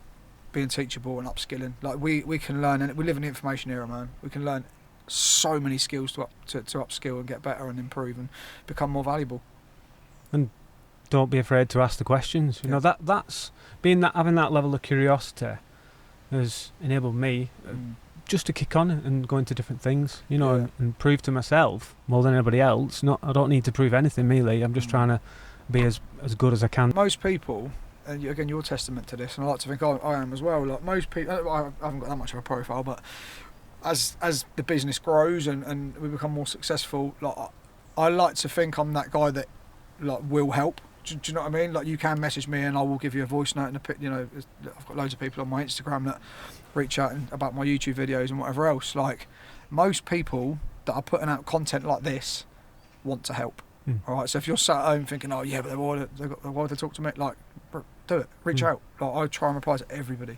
being teachable and upskilling. Like, we can learn, and we live in the information era, man. We can learn so many skills to upskill and get better and improve and become more valuable. And don't be afraid to ask the questions. That's having that level of curiosity has enabled me just to kick on and go into different things, and prove to myself more than anybody else. I don't need to prove anything, me, Lee. I'm just trying to be as good as I can. Most people, and again, you're testament to this, and I like to think I am as well. Like, most people, I haven't got that much of a profile, but as the business grows and we become more successful, like, I like to think I'm that guy that, like, will help. Do you know what I mean? Like, you can message me and I will give you a voice note, and I've got loads of people on my Instagram that reach out about my YouTube videos and whatever else. Like, most people that are putting out content like this want to help. All right, so if you're sat at home thinking, oh yeah, but why they talk to me? Like, do it. Reach out. Like, I try and reply to everybody.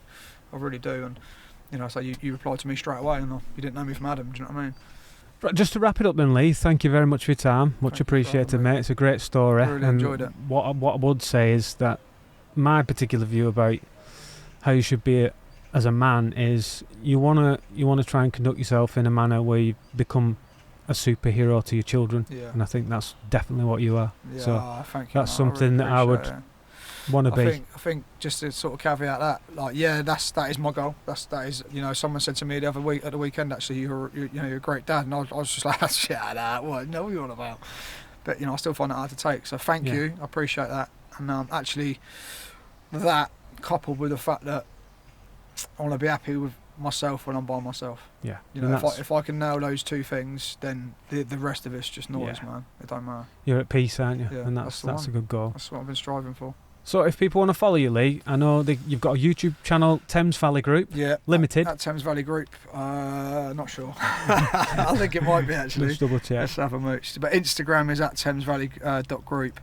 I really do. And so you replied to me straight away, and you didn't know me from Adam. Do you know what I mean? Right, just to wrap it up then, Lee, thank you very much for your time. Much appreciated, mate. It's a great story. I really enjoyed it. What I would say is that my particular view about how you should be as a man is you wanna try and conduct yourself in a manner where you become a superhero to your children. Yeah. And I think that's definitely what you are. Yeah, so thank you. that's something that I would want to be. I think just to sort of caveat that, like, yeah, that is my goal. That is, someone said to me the other week at the weekend, actually, you're a great dad, and I was just like, shit out of that. What are you on about? But I still find it hard to take. So thank you, I appreciate that. And actually, that coupled with the fact that I want to be happy with myself when I'm by myself. Yeah. If I can nail those two things, then the rest of it's just noise, man. It don't matter. You're at peace, aren't you? Yeah, and that's a good goal. That's what I've been striving for. So if people want to follow you, Lee, I know you've got a YouTube channel, Thames Valley Group. Yeah. Limited. At Thames Valley Group. Not sure. I think it might be, actually. Let's double check. Let's have a mooch. But Instagram is at thamesvalley.group.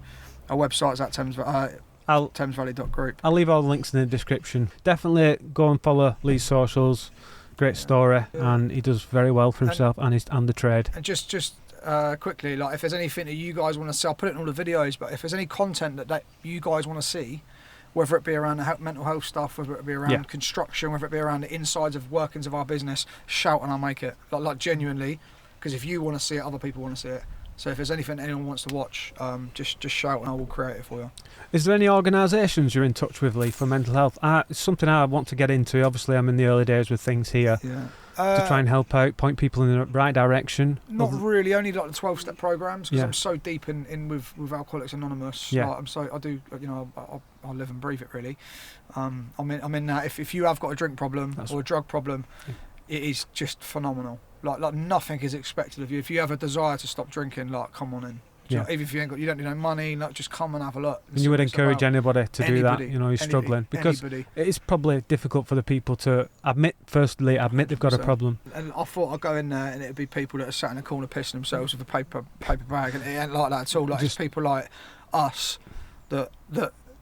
Our website's at thamesvalley.group. I'll leave all the links in the description. Definitely go and follow Lee's socials. Great story, and he does very well for himself and the trade. And just quickly, like, if there's anything that you guys want to see, I'll put it in all the videos, but if there's any content that you guys want to see, whether it be around the mental health stuff, whether it be around construction, whether it be around the insides of workings of our business, shout and I'll make it. Like genuinely, because if you want to see it, other people want to see it. So if there's anything anyone wants to watch, just shout and I will create it for you. Is there any organisations you're in touch with, Lee, for mental health? It's something I want to get into. Obviously, I'm in the early days with things here. Yeah. To try and help out, point people in the right direction. Not really, only like the 12-step programs, because Yeah. I'm so deep in with Alcoholics Anonymous. Yeah. Like, I do, I live and breathe it really. I'm in that. If you have got a drink problem or a drug problem, it is just phenomenal. Like nothing is expected of you. If you have a desire to stop drinking, like, come on in. Even if you don't need no money, like, just come and have a look. And you would encourage anybody to do that, who's struggling, because it is probably difficult for the people to admit they've got a problem. And I thought I'd go in there and it'd be people that are sat in a corner pissing themselves with a paper bag, and it ain't like that at all. Like, it's people like us that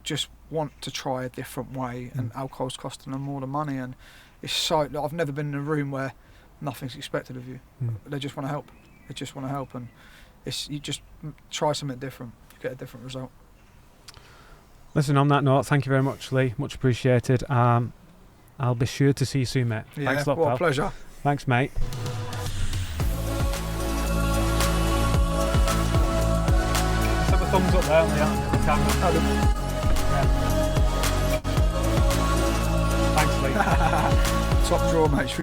just want to try a different way, and alcohol's costing them more than money, and it's so. I've never been in a room where nothing's expected of you. They just want to help. And you just try something different, you get a different result. Listen, on that note, thank you very much, Lee. Much appreciated. I'll be sure to see you soon, mate. Yeah, thanks a lot, what pal. A pleasure. Thanks, mate. Let's have a thumbs up there on the camera. Thanks, Lee. Top draw, mate.